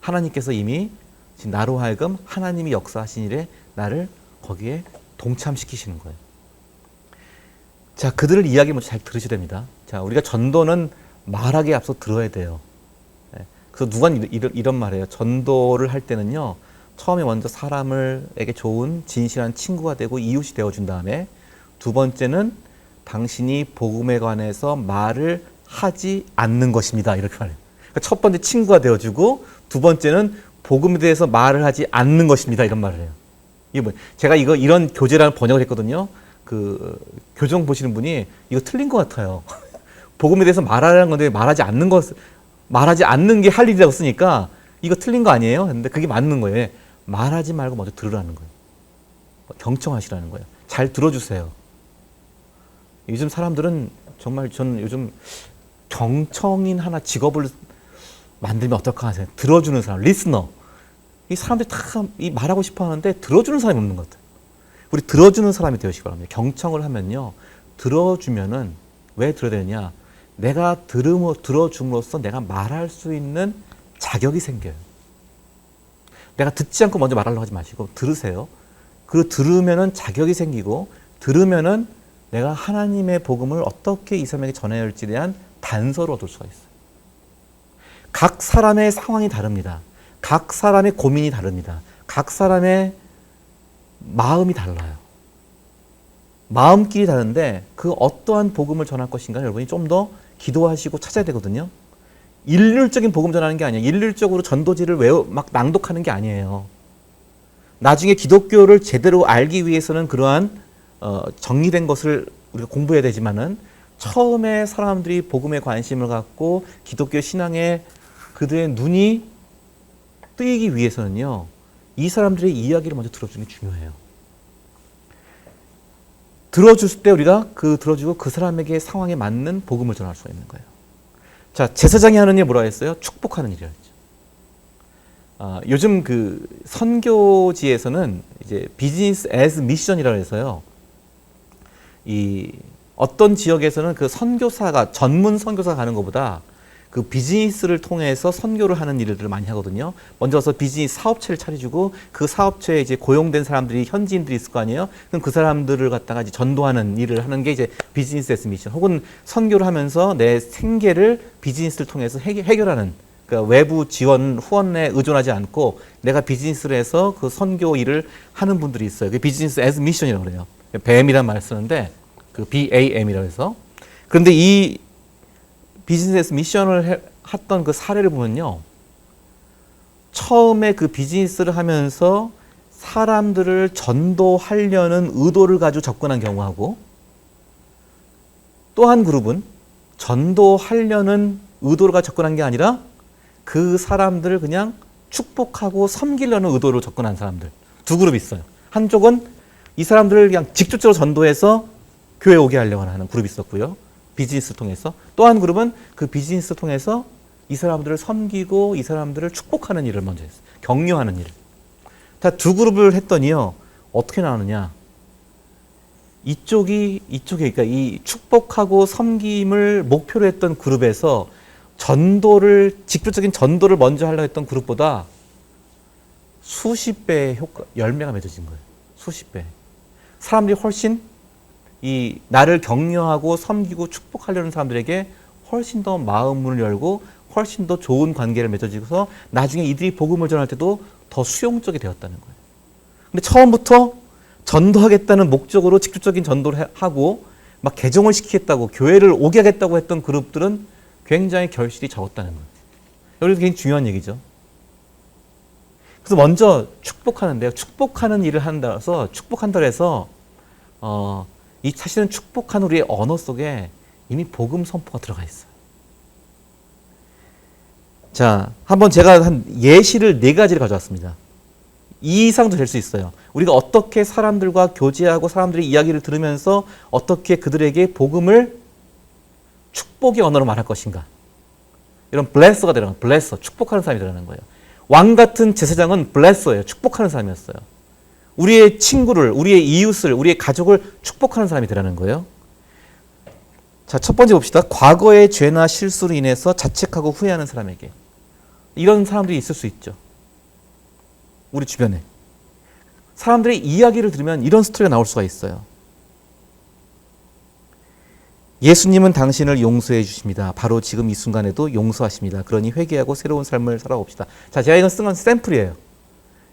하나님께서 이미 지금 나로 하여금 하나님이 역사하신 일에 나를 거기에 동참시키시는 거예요. 자, 그들을 이야기 먼저 잘 들으셔야 됩니다. 자, 우리가 전도는 말하기에 앞서 들어야 돼요. 네. 그래서 누가 이런 말해요. 전도를 할 때는요, 처음에 먼저 사람에게 좋은 진실한 친구가 되고 이웃이 되어준 다음에, 두 번째는 당신이 복음에 관해서 말을 하지 않는 것입니다. 이렇게 말해요. 그러니까 첫 번째 친구가 되어주고, 두 번째는 복음에 대해서 말을 하지 않는 것입니다. 이런 말을 해요. 이게 뭐, 제가 이런 교재라는 번역을 했거든요. 그 교정 보시는 분이 이거 틀린 것 같아요. 복음에 대해서 말하라는 건데 말하지 않는 게 할 일이라고 쓰니까 이거 틀린 거 아니에요? 근데 그게 맞는 거예요. 말하지 말고 먼저 들으라는 거예요. 경청하시라는 거예요. 잘 들어주세요. 요즘 사람들은 정말, 저는 요즘 경청인 하나 직업을 만들면 어떨까 하세요? 들어주는 사람, 리스너. 이 사람들이 다 이 말하고 싶어 하는데 들어주는 사람이 없는 것 같아요. 우리 들어주는 사람이 되시기 바랍니다. 경청을 하면요, 들어주면은 왜 들어야 되느냐? 내가 들어줌으로써 내가 말할 수 있는 자격이 생겨요. 내가 듣지 않고 먼저 말하려고 하지 마시고 들으세요. 그리고 들으면은 자격이 생기고, 들으면은 내가 하나님의 복음을 어떻게 이 사람에게 전해야 할지에 대한 단서를 얻을 수가 있어요. 각 사람의 상황이 다릅니다. 각 사람의 고민이 다릅니다. 각 사람의 마음이 달라요. 마음길이 다른데 그 어떠한 복음을 전할 것인가 여러분이 좀 더 기도하시고 찾아야 되거든요. 일률적인 복음 전하는 게 아니에요. 일률적으로 전도지를 막 낭독하는 게 아니에요. 나중에 기독교를 제대로 알기 위해서는 그러한 정리된 것을 우리가 공부해야 되지만은, 처음에 사람들이 복음에 관심을 갖고 기독교 신앙에 그들의 눈이 뜨이기 위해서는요, 이 사람들의 이야기를 먼저 들어주는 게 중요해요. 들어줄 때 우리가 들어주고 그 사람에게 상황에 맞는 복음을 전할 수 있는 거예요. 자, 제사장이 하는 일 뭐라 했어요? 축복하는 일이라 했죠. 요즘 그 선교지에서는 이제 비즈니스 애즈 미션이라고 해서요, 이 어떤 지역에서는 그 선교사가, 전문 선교사가 가는 것보다 그 비즈니스를 통해서 선교를 하는 일들을 많이 하거든요. 먼저 와서 비즈니스 사업체를 차려주고, 그 사업체에 이제 고용된 사람들이, 현지인들이 있을 거 아니에요? 그럼 그 사람들을 갖다가 이제 전도하는 일을 하는 게 이제 비즈니스 애스 미션, 혹은 선교를 하면서 내 생계를 비즈니스를 통해서 해결하는, 그러니까 외부 지원, 후원에 의존하지 않고 내가 비즈니스를 해서 그 선교 일을 하는 분들이 있어요. 그게 비즈니스 애스 미션이라고 그래요. BAM이라는 말을 쓰는데, 그 BAM이라고 해서. 그런데 이 비즈니스 미션을 했던 그 사례를 보면요, 처음에 그 비즈니스를 하면서 사람들을 전도하려는 의도를 가지고 접근한 경우하고, 또 한 그룹은 전도하려는 의도를 가지고 접근한 게 아니라 그 사람들을 그냥 축복하고 섬기려는 의도로 접근한 사람들, 두 그룹이 있어요. 한쪽은 이 사람들을 그냥 직접적으로 전도해서 교회에 오게 하려고 하는 그룹이 있었고요, 비즈니스를 통해서. 또 한 그룹은 그 비즈니스를 통해서 이 사람들을 섬기고 이 사람들을 축복하는 일을 먼저 했어요. 격려하는 일. 자, 두 그룹을 했더니요, 어떻게 나오느냐? 그러니까 이 축복하고 섬김을 목표로 했던 그룹에서 직접적인 전도를 먼저 하려고 했던 그룹보다 수십 배의 열매가 맺어진 거예요. 수십 배. 사람들이 훨씬 나를 격려하고 섬기고 축복하려는 사람들에게 훨씬 더 마음 문을 열고 훨씬 더 좋은 관계를 맺어지고서 나중에 이들이 복음을 전할 때도 더 수용적이 되었다는 거예요. 근데 처음부터 전도하겠다는 목적으로 직접적인 전도를 하고 막 개종을 시키겠다고 교회를 오게 하겠다고 했던 그룹들은 굉장히 결실이 적었다는 거예요. 여기서 굉장히 중요한 얘기죠. 그래서 먼저 축복하는데요. 축복하는 일을 한다서 축복한다 해서 이 사실은 축복한 우리의 언어 속에 이미 복음 선포가 들어가 있어요. 자, 한번 제가 한 예시를 4가지를 가져왔습니다. 이 이상도 될 수 있어요. 우리가 어떻게 사람들과 교제하고 사람들의 이야기를 들으면서 어떻게 그들에게 복음을 축복의 언어로 말할 것인가. 이런 블레서가 되는 거예요. 블레서, 축복하는 사람이 되는 거예요. 왕 같은 제사장은 블레서예요. 축복하는 사람이었어요. 우리의 친구를, 우리의 이웃을, 우리의 가족을 축복하는 사람이 되라는 거예요. 자, 첫 번째 봅시다. 과거의 죄나 실수로 인해서 자책하고 후회하는 사람에게. 이런 사람들이 있을 수 있죠. 우리 주변에. 사람들의 이야기를 들으면 이런 스토리가 나올 수가 있어요. 예수님은 당신을 용서해 주십니다. 바로 지금 이 순간에도 용서하십니다. 그러니 회개하고 새로운 삶을 살아봅시다. 자, 제가 이건 쓴 건 샘플이에요.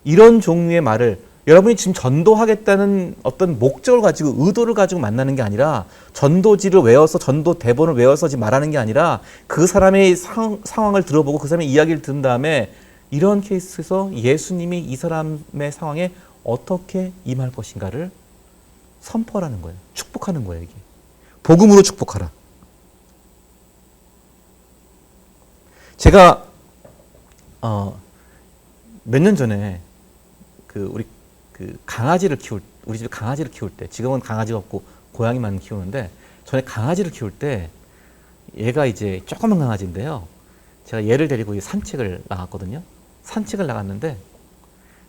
이런 종류의 말을 여러분이 지금 전도하겠다는 어떤 목적을 가지고 의도를 가지고 만나는 게 아니라 전도지를 외워서 전도 대본을 외워서 지금 말하는 게 아니라 그 사람의 상황을 들어보고 그 사람의 이야기를 들은 다음에 이런 케이스에서 예수님이 이 사람의 상황에 어떻게 임할 것인가를 선포하라는 거예요. 축복하는 거예요. 이게. 복음으로 축복하라. 제가 몇 년 전에 우리 강아지를 우리 집에 강아지를 키울 때, 지금은 강아지가 없고 고양이만 키우는데 전에 강아지를 키울 때 얘가 이제 조그만 강아지인데요. 제가 얘를 데리고 산책을 나갔거든요. 산책을 나갔는데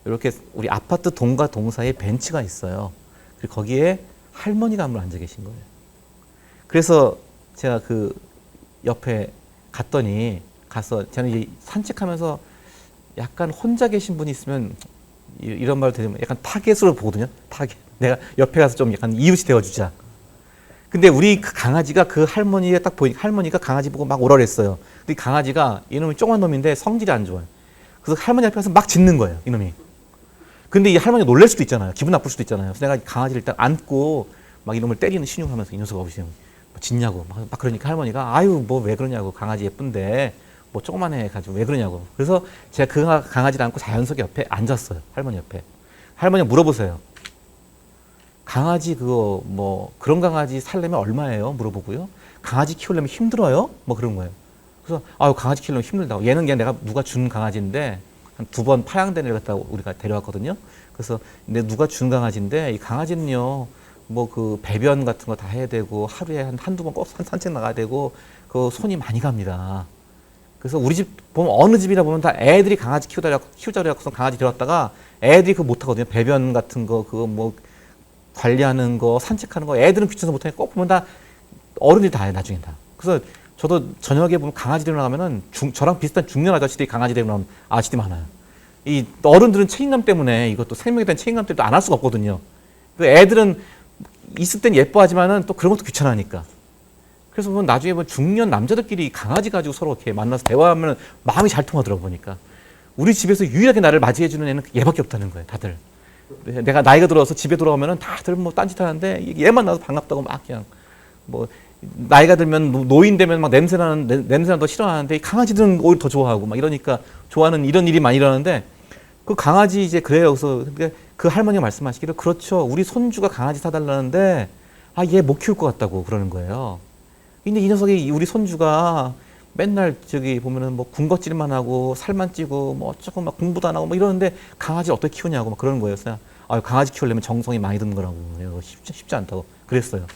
이렇게 우리 아파트 동과 동 사이에 벤치가 있어요. 그리고 거기에 할머니가 한 분 앉아 계신 거예요. 그래서 제가 옆에 갔더니 저는 이제 산책하면서 약간 혼자 계신 분이 있으면 이런 말을 들으면 약간 타겟으로 보거든요. 타겟. 내가 옆에 가서 좀 약간 이웃이 되어주자. 근데 우리 그 강아지가 그 할머니가 딱 보니까 할머니가 강아지 보고 막 오라 그랬어요. 근데 이 강아지가 이놈이 조그만 놈인데 성질이 안 좋아요. 그래서 할머니 앞에 가서 막 짖는 거예요. 이놈이. 근데 이 할머니가 놀랄 수도 있잖아요. 기분 나쁠 수도 있잖아요. 그래서 내가 강아지를 일단 안고 막 이놈을 때리는 신용하면서 이 녀석아 보시면 짖냐고 막 그러니까 할머니가 아유 뭐 왜 그러냐고 강아지 예쁜데 뭐 조그만해 가지고 왜 그러냐고. 그래서 제가 그 강아지를 안고 자연스럽게 옆에 앉았어요. 할머니 옆에. 할머니가 물어보세요. 강아지 뭐 그런 강아지 살려면 얼마예요? 물어보고요. 강아지 키우려면 힘들어요? 뭐 그런 거예요. 그래서 아유 강아지 키우려면 힘들다고. 얘는 그냥 내가 누가 준 강아지인데 한 2번 파양된 애를 갖다가 우리가 데려왔거든요. 그래서 누가 준 강아지인데 이 강아지는요. 뭐 배변 같은 거 다 해야 되고 하루에 한두 번 꼭 산책 나가야 되고 손이 많이 갑니다. 그래서 우리 집 보면 어느 집이나 보면 다 애들이 강아지 키우자 그래서 강아지 데려왔다가 애들이 못 하거든요. 배변 같은 거 뭐 관리하는 거 산책하는 거 애들은 귀찮아서 못 하니까 꼭 보면 다 어른들이 다 해요. 나중에 다. 그래서 저도 저녁에 보면 강아지 데리러 나가면은 저랑 비슷한 중년 아저씨들이 강아지 데리러 나오는 아저씨들이 많아요. 이 어른들은 책임감 때문에 이것도 생명에 대한 책임감 때문에 안 할 수가 없거든요. 그 애들은 있을 땐 예뻐하지만은 또 그런 것도 귀찮아하니까. 그래서 보면 나중에 보면 중년 남자들끼리 강아지 가지고 서로 이렇게 만나서 대화하면 마음이 잘 통하더라고 보니까. 우리 집에서 유일하게 나를 맞이해주는 애는 얘밖에 없다는 거예요, 다들. 내가 나이가 들어서 집에 돌아오면은 다들 뭐 딴짓 하는데 얘만 나서 반갑다고 막 그냥 뭐 나이가 들면 노인 되면 막 냄새나는 더 싫어하는데 이 강아지들은 오히려 더 좋아하고 막 이러니까 좋아하는 이런 일이 많이 일어나는데 그 강아지 이제 그래요. 그래서 그 할머니가 말씀하시기를 그렇죠. 우리 손주가 강아지 사달라는데 얘 못 키울 것 같다고 그러는 거예요. 근데 이 녀석이 우리 손주가 맨날 보면은 뭐 군것질만 하고 살만 찌고 뭐 어쩌고 막 공부도 안 하고 뭐 이러는데 강아지 어떻게 키우냐고 막 그러는 거예요. 그래서 강아지 키우려면 정성이 많이 드는 거라고. 쉽지 않다고 그랬어요.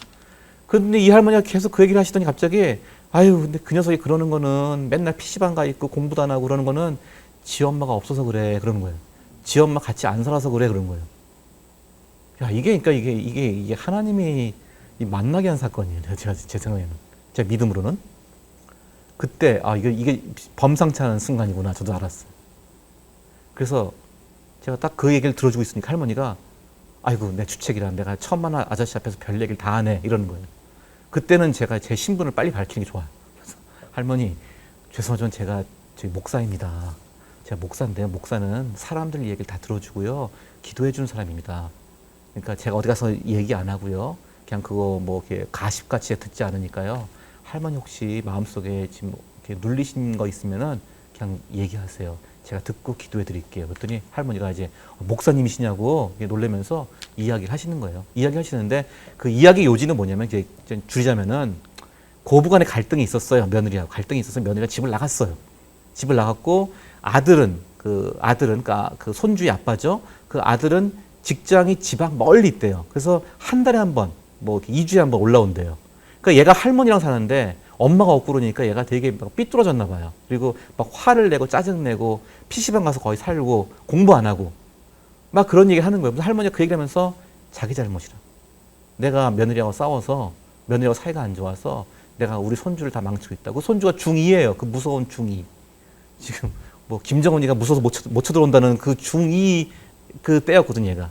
그런데 이 할머니가 계속 그 얘기를 하시더니 갑자기 근데 그 녀석이 그러는 거는 맨날 PC방 가 있고 공부도 안 하고 그러는 거는 지 엄마가 없어서 그래 그러는 거예요. 지 엄마 같이 안 살아서 그래 그런 거예요. 그러니까 이게 하나님이 만나게 한 사건이에요. 제 생각에는. 제 믿음으로는. 그때 이게 범상치 않은 순간이구나 저도 알았어요. 그래서 제가 딱 그 얘기를 들어주고 있으니까 할머니가 아이고 내 주책이라 내가 처음 만난 아저씨 앞에서 별 얘기를 다 하네 이러는 거예요. 그때는 제가 제 신분을 빨리 밝히는 게 좋아요. 그래서 할머니, 죄송하지만 제가 저희 목사입니다. 제가 목사인데요. 목사는 사람들 얘기를 다 들어주고요. 기도해 주는 사람입니다. 그러니까 제가 어디 가서 얘기 안 하고요. 그냥 그거 뭐 이렇게 가십같이 듣지 않으니까요. 할머니 혹시 마음속에 지금 이렇게 눌리신 거 있으면은 그냥 얘기하세요. 제가 듣고 기도해 드릴게요. 그랬더니 할머니가 이제 목사님이시냐고 놀라면서 이야기를 하시는 거예요. 이야기 하시는데 그 이야기 요지는 뭐냐면 이제 줄이자면은 고부간에 갈등이 있었어요. 며느리하고 갈등이 있어서 며느리가 집을 나갔어요. 집을 나갔고 그러니까 그 손주의 아빠죠. 그 아들은 직장이 지방 멀리 있대요. 그래서 한 달에 한 번, 뭐 2주에 한 번 올라온대요. 그러니까 얘가 할머니랑 사는데 엄마가 없고 그러니까 얘가 되게 막 삐뚤어졌나 봐요. 그리고 막 화를 내고 짜증내고 PC방 가서 거의 살고 공부 안 하고 막 그런 얘기 하는 거예요. 그래서 할머니가 그 얘기를 하면서 자기 잘못이라. 내가 며느리하고 싸워서 며느리하고 사이가 안 좋아서 내가 우리 손주를 다 망치고 있다고. 손주가 중2예요. 그 무서운 중2. 지금 뭐 김정은이가 무서워서 못 쳐들어온다는 그 중2 그 때였거든 얘가.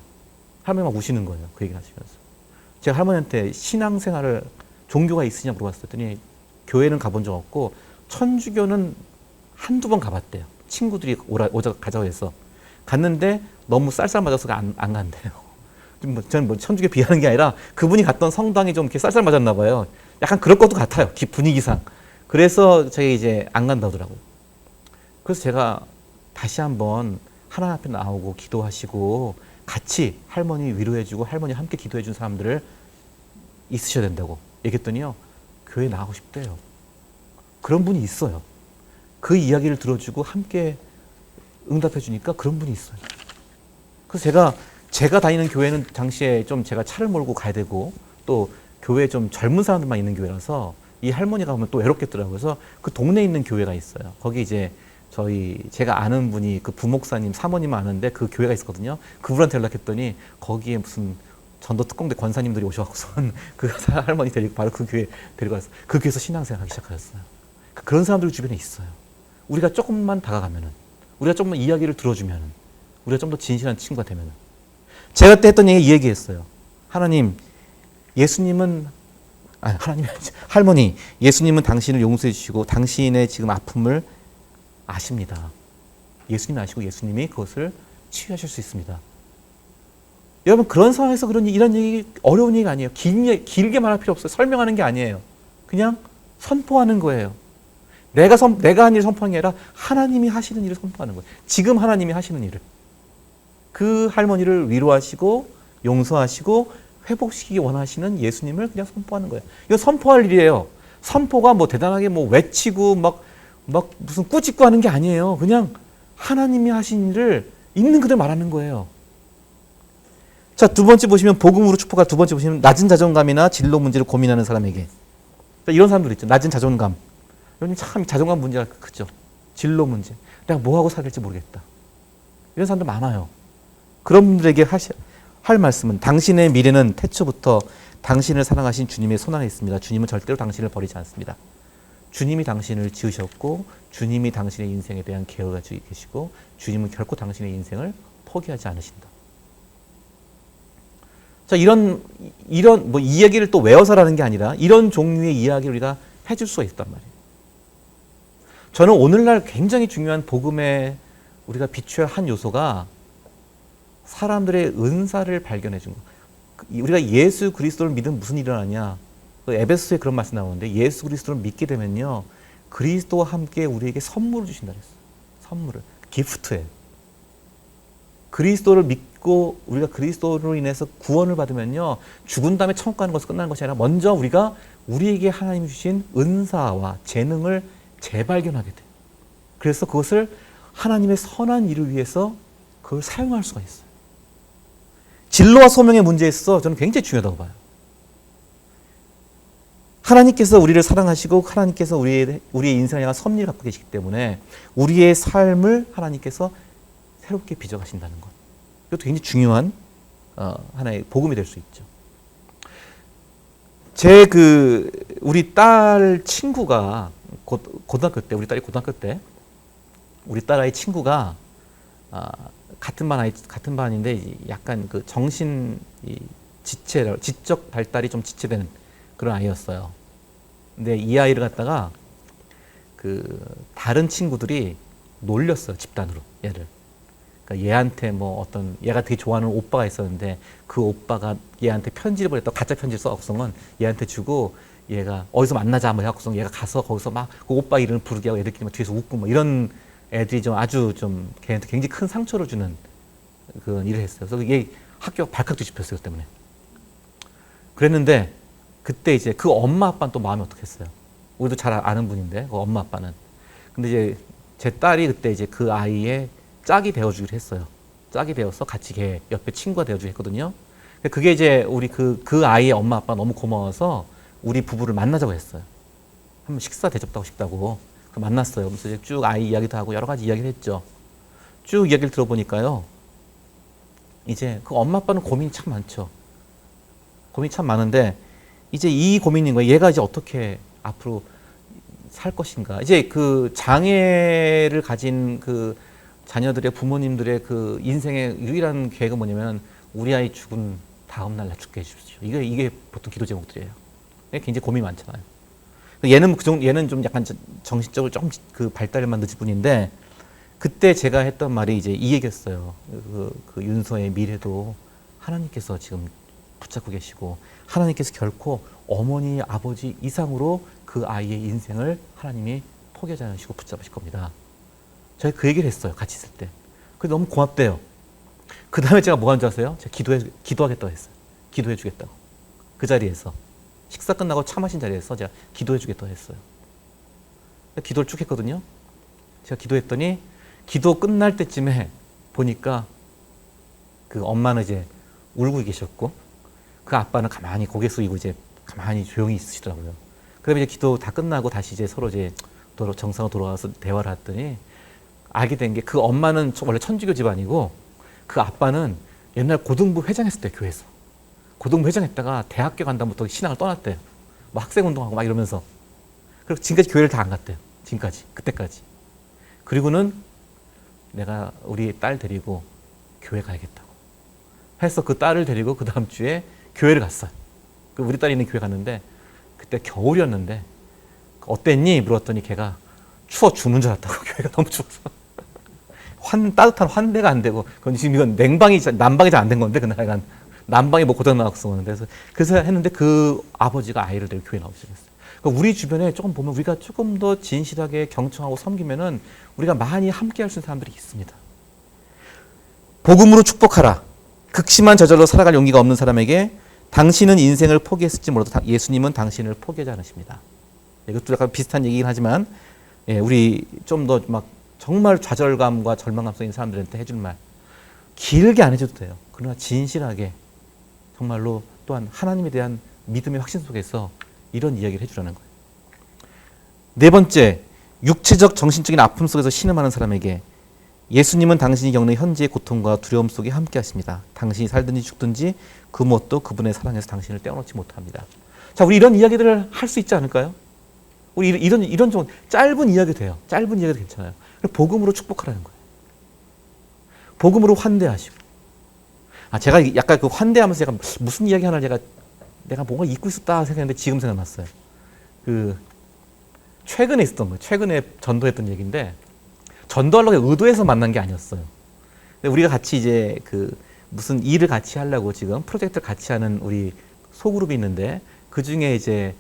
할머니가 우시는 거예요. 그 얘기를 하시면서. 제가 할머니한테 신앙생활을 종교가 있으냐 물어봤더니 교회는 가본 적 없고 천주교는 한두 번 가봤대요. 친구들이 가자고 해서 갔는데 너무 쌀쌀 맞아서 안 간대요. 저는 뭐 천주교 비하는 게 아니라 그분이 갔던 성당이 좀 이렇게 쌀쌀 맞았나 봐요. 약간 그럴 것도 같아요. 분위기상. 그래서 저희 이제 안 간다더라고요. 그래서 제가 다시 한번 하나님 앞에 나오고 기도하시고 같이 할머니 위로해주고 할머니 함께 기도해준 사람들을 있으셔야 된다고 얘기했더니요. 교회 나가고 싶대요. 그런 분이 있어요. 그 이야기를 들어주고 함께 응답해 주니까 그런 분이 있어요. 그래서 제가 다니는 교회는 당시에 좀 제가 차를 몰고 가야 되고 또 교회에 좀 젊은 사람들만 있는 교회라서 이 할머니가 오면 또 외롭겠더라고요. 그래서 그 동네에 있는 교회가 있어요. 거기 이제 제가 아는 분이 그 부목사님, 사모님 아는데 그 교회가 있었거든요. 그분한테 연락했더니 거기에 무슨 전도 특공대 권사님들이 오셔갖고선 그 할머니 데리고 바로 그 교회 데리고 갔어요. 그 교회에서 신앙생활 하기 시작하셨어요. 그런 사람들 주변에 있어요. 우리가 조금만 다가가면은, 우리가 조금만 이야기를 들어주면은, 우리가 좀 더 진실한 친구가 되면은. 제가 그때 했던 얘기 이 얘기했어요. 하나님, 할머니, 예수님은 당신을 용서해 주시고 당신의 지금 아픔을 아십니다. 예수님이 아시고 예수님이 그것을 치유하실 수 있습니다. 여러분 그런 상황에서 이런 얘기 어려운 얘기가 아니에요. 길게 말할 필요 없어요. 설명하는 게 아니에요. 그냥 선포하는 거예요. 내가 한 일을 선포하는 게 아니라 하나님이 하시는 일을 선포하는 거예요. 지금 하나님이 하시는 일을. 그 할머니를 위로하시고 용서하시고 회복시키기 원하시는 예수님을 그냥 선포하는 거예요. 이거 선포할 일이에요. 선포가 뭐 대단하게 뭐 외치고 막 무슨 꾸짖고 하는 게 아니에요. 그냥 하나님이 하신 일을 있는 그대로 말하는 거예요. 자, 두 번째 보시면 복음으로 축복할 두 번째 보시면 낮은 자존감이나 진로 문제를 고민하는 사람에게. 이런 사람들 있죠. 낮은 자존감. 요즘 참 자존감 문제가 크죠. 진로 문제. 내가 뭐 하고 살아야 될지 모르겠다. 이런 사람들 많아요. 그런 분들에게 할 말씀은 당신의 미래는 태초부터 당신을 사랑하신 주님의 손 안에 있습니다. 주님은 절대로 당신을 버리지 않습니다. 주님이 당신을 지으셨고 주님이 당신의 인생에 대한 계획을 가지고 계시고 주님은 결코 당신의 인생을 포기하지 않으신다. 자, 이런 뭐 이 얘기를 또 외워서라는 게 아니라 이런 종류의 이야기를 우리가 해줄 수가 있단 말이에요. 저는 오늘날 굉장히 중요한 복음에 우리가 비춰야 한 요소가 사람들의 은사를 발견해 준 거. 우리가 예수 그리스도를 믿으면 무슨 일이 일어나냐. 에베소에 그런 말씀 나오는데 예수 그리스도를 믿게 되면요. 그리스도와 함께 우리에게 선물을 주신다 그랬어요. 선물을. 기프트예요. 그리스도를 믿고 우리가 그리스도로 인해서 구원을 받으면요. 죽은 다음에 천국 가는 것으로 끝나는 것이 아니라 먼저 우리가 우리에게 하나님이 주신 은사와 재능을 재발견하게 돼요. 그래서 그것을 하나님의 선한 일을 위해서 그걸 사용할 수가 있어요. 진로와 소명의 문제에 있어서 저는 굉장히 중요하다고 봐요. 하나님께서 우리를 사랑하시고 하나님께서 우리의 인생을 향한 섭리를 갖고 계시기 때문에 우리의 삶을 하나님께서 새롭게 빚어가신다는 것. 이것도 굉장히 중요한 하나의 복음이 될 수 있죠. 우리 딸 친구가 고등학교 때, 우리 딸이 고등학교 때 우리 딸아이 친구가 같은 반인데 약간 그 지적 발달이 좀 지체되는 그런 아이였어요. 근데 이 아이를 갖다가 그 다른 친구들이 놀렸어요. 집단으로 얘를. 그러니까 얘한테 뭐 어떤 얘가 되게 좋아하는 오빠가 있었는데 그 오빠가 얘한테 편지를 보냈다. 가짜 편지를 써갖고서는 얘한테 주고 얘가 어디서 만나자 뭐 해갖고서 얘가 가서 거기서 막 그 오빠 이름을 부르게 하고 애들끼리 막 뒤에서 웃고 뭐 이런 애들이 좀 아주 좀 걔한테 굉장히 큰 상처를 주는 그런 일을 했어요. 그래서 얘 학교가 발칵 뒤집혔어요. 그 때문에. 그랬는데 그때 이제 그 엄마 아빠는 또 마음이 어떻겠어요. 우리도 잘 아는 분인데 그 엄마 아빠는. 근데 이제 제 딸이 그때 이제 그 아이의 짝이 되어주기로 했어요. 짝이 되어서 같이 걔 옆에 친구가 되어주기로 했거든요. 그게 이제 우리 그 아이의 엄마 아빠가 너무 고마워서 우리 부부를 만나자고 했어요. 한번 식사 대접도 하고 싶다고. 만났어요. 그래서 이제 쭉 아이 이야기도 하고 여러 가지 이야기를 했죠. 쭉 이야기를 들어보니까요. 이제 그 엄마 아빠는 고민이 참 많죠. 고민이 참 많은데 이제 이 고민인 거예요. 얘가 이제 어떻게 앞으로 살 것인가. 이제 그 장애를 가진 그 자녀들의 부모님들의 그 인생의 유일한 계획은 뭐냐면 우리 아이 죽은 다음 날 나 죽게 해주십시오. 이게 보통 기도 제목들이에요. 굉장히 고민이 많잖아요. 얘는 좀 약간 정신적으로 좀 그 발달만 늦을 뿐인데 그때 제가 했던 말이 이제 이 얘기였어요. 그 윤서의 미래도 하나님께서 지금 붙잡고 계시고 하나님께서 결코 어머니, 아버지 이상으로 그 아이의 인생을 하나님이 포기하지 않으시고 붙잡으실 겁니다. 제가 그 얘기를 했어요. 같이 있을 때. 그게 너무 고맙대요. 그 다음에 제가 뭐 한 줄 아세요? 제가 기도하겠다고 했어요. 기도해 주겠다고. 그 자리에서. 식사 끝나고 차 마신 자리에서 제가 기도해 주겠다고 했어요. 기도를 쭉 했거든요. 제가 기도했더니 기도 끝날 때쯤에 보니까 그 엄마는 이제 울고 계셨고 그 아빠는 가만히 고개 숙이고 이제 가만히 조용히 있으시더라고요. 그다음에 이제 기도 다 끝나고 다시 이제 서로 이제 정상으로 돌아와서 대화를 했더니 알게 된 게 그 엄마는 원래 천주교 집안이고 그 아빠는 옛날 고등부 회장했을 때 교회에서 고등부 회장했다가 대학교 간다부터 신앙을 떠났대요. 뭐 학생운동하고 막 이러면서. 그리고 지금까지 교회를 다 안 갔대요. 지금까지. 그때까지. 그리고는 내가 우리 딸 데리고 교회 가야겠다고 해서 그 딸을 데리고 그 다음 주에 교회를 갔어요. 우리 딸이 있는 교회 갔는데 그때 겨울이었는데 어땠니? 물었더니 걔가 추워 죽는 줄 알았다고. 교회가 너무 추워서. 따뜻한 환대가 안 되고 지금 이건 난방이 잘 안 된 건데 그날 난방이 뭐 고장 나서 오는데 그래서 했는데 그 아버지가 아이를 데리고 교회 나오기 시작했어요. 그러니까 우리 주변에 조금 보면 우리가 조금 더 진실하게 경청하고 섬기면은 우리가 많이 함께 할 수 있는 사람들이 있습니다. 복음으로 축복하라. 극심한 저절로 살아갈 용기가 없는 사람에게 당신은 인생을 포기했을지 몰라도 예수님은 당신을 포기하지 않으십니다. 이것도 약간 비슷한 얘기긴 하지만 우리 좀 더 막 정말 좌절감과 절망감 속에 있는 사람들한테 해줄 말 길게 안 해줘도 돼요. 그러나 진실하게 정말로 또한 하나님에 대한 믿음의 확신 속에서 이런 이야기를 해주라는 거예요. 네 번째, 육체적 정신적인 아픔 속에서 신음하는 사람에게 예수님은 당신이 겪는 현재의 고통과 두려움 속에 함께 하십니다. 당신이 살든지 죽든지 그 무엇도 그분의 사랑에서 당신을 떼어놓지 못합니다. 자, 우리 이런 이야기들을 할 수 있지 않을까요? 우리 이런 좀 짧은 이야기 돼요. 짧은 이야기도 괜찮아요. 복음으로 축복하라는 거예요. 복음으로 환대하시고. 제가 약간 그 환대하면서 제가 무슨 이야기 하나 내가 뭔가 잊고 있었다 생각했는데 지금 생각났어요. 최근에 있었던 거예요. 최근에 전도했던 얘기인데 전도하려고 의도해서 만난 게 아니었어요. 근데 우리가 같이 이제 무슨 일을 같이 하려고 지금 프로젝트를 같이 하는 우리 소그룹이 있는데 그 중에 이제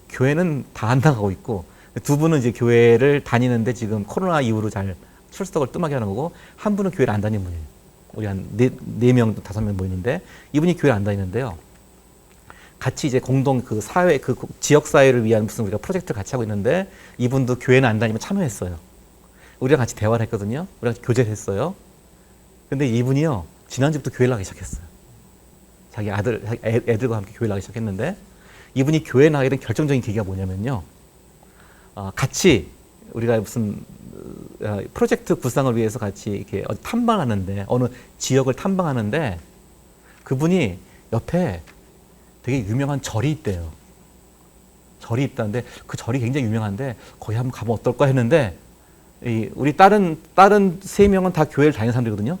교회는 다 안 나가고 있고 두 분은 이제 교회를 다니는데 지금 코로나 이후로 잘 출석을 뜸하게 하는 거고 한 분은 교회를 안 다니는 분이에요. 우리 한 4명, 5명 모이는데 이분이 교회를 안 다니는데요. 같이 이제 공동 사회, 지역 사회를 위한 무슨 우리가 프로젝트를 같이 하고 있는데 이분도 교회는 안 다니면 참여했어요. 우리랑 같이 대화를 했거든요. 우리랑 교제를 했어요. 근데 이분이요, 지난주부터 교회를 나가기 시작했어요. 자기 애들과 함께 교회를 나가기 시작했는데 이분이 교회 나가게 된 결정적인 계기가 뭐냐면요. 같이 우리가 무슨 프로젝트 구상을 위해서 같이 이렇게 탐방하는데 어느 지역을 탐방하는데 그분이 옆에 되게 유명한 절이 있대요. 절이 있다는데 그 절이 굉장히 유명한데 거기 한번 가면 어떨까 했는데 우리 다른 3명은 다 교회를 다니는 사람들이거든요.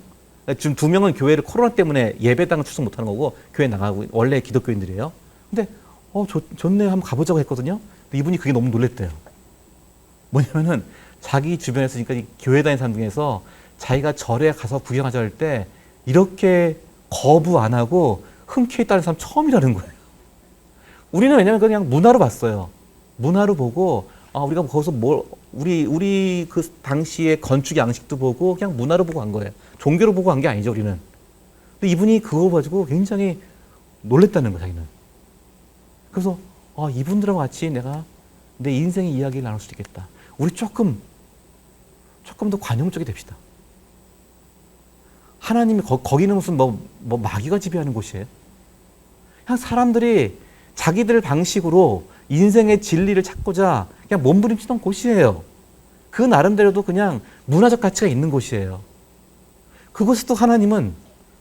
지금 2명은 교회를 코로나 때문에 예배당을 출석 못하는 거고 교회 나가고 원래 기독교인들이에요. 근데 좋네 한번 가보자고 했거든요. 근데 이분이 그게 너무 놀랬대요. 뭐냐면은 자기 주변에서 지금까지 교회 다니는 사람 중에서 자기가 절에 가서 구경하자 할 때 이렇게 거부 안 하고 흔쾌히 따르는 사람 처음이라는 거예요. 우리는 왜냐면 그냥 문화로 봤어요. 문화로 보고 우리가 거기서 우리 그 당시의 건축 양식도 보고 그냥 문화로 보고 간 거예요. 종교로 보고 간 게 아니죠, 우리는. 근데 이분이 그거 가지고 굉장히 놀랬다는 거예요, 자기는. 그래서 이분들하고 같이 내가 내 인생의 이야기를 나눌 수 있겠다. 우리 조금 더 관용적이 됩시다. 하나님이 거기는 무슨 마귀가 지배하는 곳이에요. 그냥 사람들이 자기들 방식으로 인생의 진리를 찾고자 그냥 몸부림치던 곳이에요. 그 나름대로도 그냥 문화적 가치가 있는 곳이에요. 그곳에도 하나님은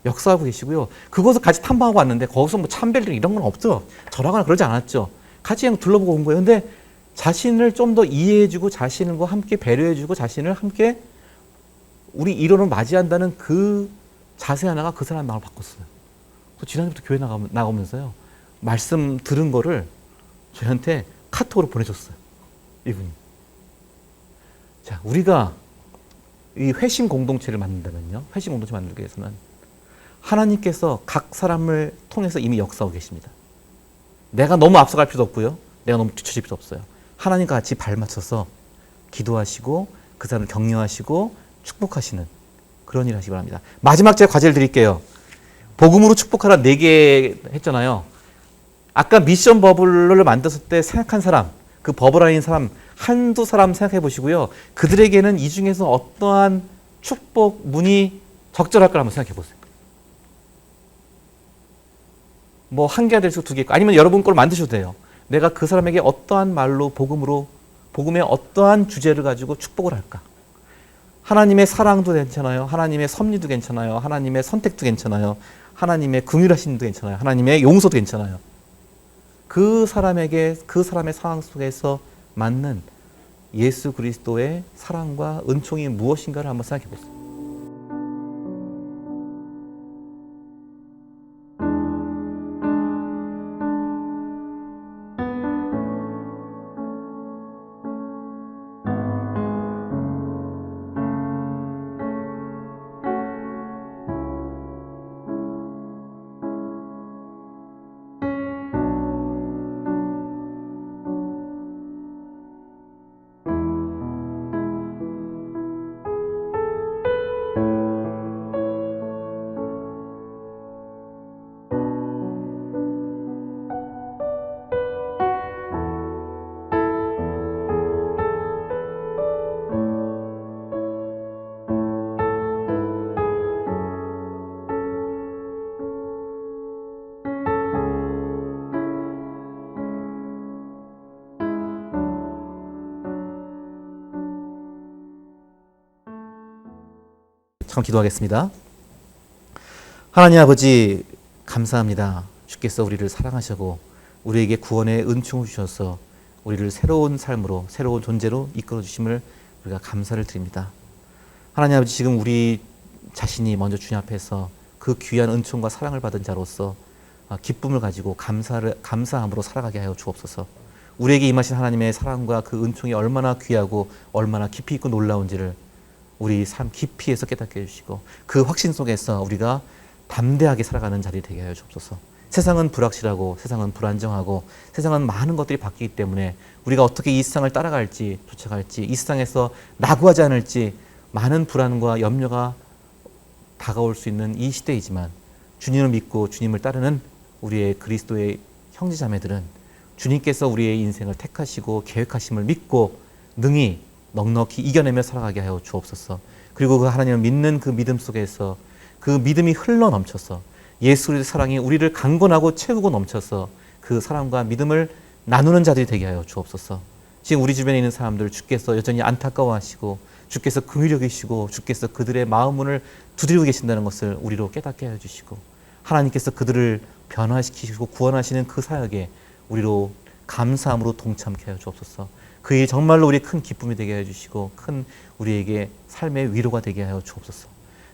역사하고 계시고요. 그곳을 같이 탐방하고 왔는데 거기서 뭐 참배를 이런 건 없죠. 절하거나 그러지 않았죠. 같이 그냥 둘러보고 온 거예요. 근데 자신을 좀 더 이해해주고 자신과 함께 배려해주고 자신을 함께 우리 이론을 맞이한다는 그 자세 하나가 그 사람의 마음을 바꿨어요. 지난주부터 교회 나가면서요. 말씀 들은 거를 저희한테 카톡으로 보내줬어요. 이분이. 자, 우리가 이 회심 공동체를 만든다면요. 회심 공동체 만들기 위해서는 하나님께서 각 사람을 통해서 이미 역사하고 계십니다. 내가 너무 앞서갈 필요도 없고요. 내가 너무 뒤처질 필요도 없어요. 하나님과 같이 발맞춰서 기도하시고 그 사람을 격려하시고 축복하시는 그런 일을 하시기 바랍니다. 마지막 제가 과제를 드릴게요. 복음으로 축복하라 4개 했잖아요. 아까 미션 버블을 만들었을 때 생각한 사람, 그 버블 안에 있는 사람 한두 사람 생각해 보시고요. 그들에게는 이 중에서 어떠한 축복 문이 적절할까 한번 생각해 보세요. 뭐 한 개가 될 수 2개 있고 아니면 여러분 걸 만드셔도 돼요. 내가 그 사람에게 어떠한 말로 복음의 어떠한 주제를 가지고 축복을 할까? 하나님의 사랑도 괜찮아요. 하나님의 섭리도 괜찮아요. 하나님의 선택도 괜찮아요. 하나님의 긍휼하심도 괜찮아요. 하나님의 용서도 괜찮아요. 그 사람에게 그 사람의 상황 속에서 맞는 예수 그리스도의 사랑과 은총이 무엇인가를 한번 생각해 보세요. 잠깐 기도하겠습니다. 하나님 아버지 감사합니다. 주께서 우리를 사랑하시고 우리에게 구원의 은총을 주셔서 우리를 새로운 삶으로 새로운 존재로 이끌어 주심을 우리가 감사를 드립니다. 하나님 아버지 지금 우리 자신이 먼저 주님 앞에서 그 귀한 은총과 사랑을 받은 자로서 기쁨을 가지고 감사함으로 살아가게 하여 주옵소서. 우리에게 임하신 하나님의 사랑과 그 은총이 얼마나 귀하고 얼마나 깊이 있고 놀라운지를 우리 삶 깊이에서 깨닫게 해주시고 그 확신 속에서 우리가 담대하게 살아가는 자리 되게 하여 주옵소서. 세상은 불확실하고 세상은 불안정하고 세상은 많은 것들이 바뀌기 때문에 우리가 어떻게 이 세상을 따라갈지 쫓아갈지 이 세상에서 낙오하지 않을지 많은 불안과 염려가 다가올 수 있는 이 시대이지만 주님을 믿고 주님을 따르는 우리의 그리스도의 형제자매들은 주님께서 우리의 인생을 택하시고 계획하심을 믿고 능히 넉넉히 이겨내며 살아가게 하여 주옵소서. 그리고 그 하나님을 믿는 그 믿음 속에서 그 믿음이 흘러 넘쳐서 예수 그리스도의 사랑이 우리를 강건하고 채우고 넘쳐서 그 사랑과 믿음을 나누는 자들이 되게 하여 주옵소서. 지금 우리 주변에 있는 사람들 주께서 여전히 안타까워하시고 주께서 긍휼히 여기시고 주께서 그들의 마음문을 두드리고 계신다는 것을 우리로 깨닫게 하여 주시고 하나님께서 그들을 변화시키시고 구원하시는 그 사역에 우리로 감사함으로 동참케 하여 주옵소서. 그 일 정말로 우리 큰 기쁨이 되게 해주시고 큰 우리에게 삶의 위로가 되게 하여 주옵소서.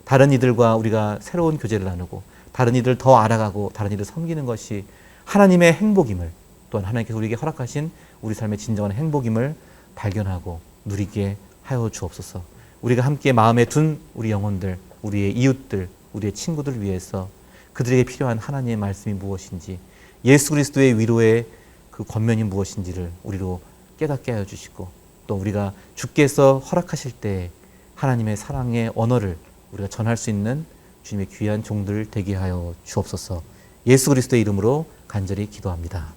다른 이들과 우리가 새로운 교제를 나누고 다른 이들을 더 알아가고 다른 이들을 섬기는 것이 하나님의 행복임을 또한 하나님께서 우리에게 허락하신 우리 삶의 진정한 행복임을 발견하고 누리게 하여 주옵소서. 우리가 함께 마음에 둔 우리 영혼들, 우리의 이웃들, 우리의 친구들 위해서 그들에게 필요한 하나님의 말씀이 무엇인지, 예수 그리스도의 위로의 그 권면이 무엇인지를 우리로 깨닫게 하여 주시고, 또 우리가 주께서 허락하실 때 하나님의 사랑의 언어를 우리가 전할 수 있는 주님의 귀한 종들 되게 하여 주옵소서. 예수 그리스도의 이름으로 간절히 기도합니다.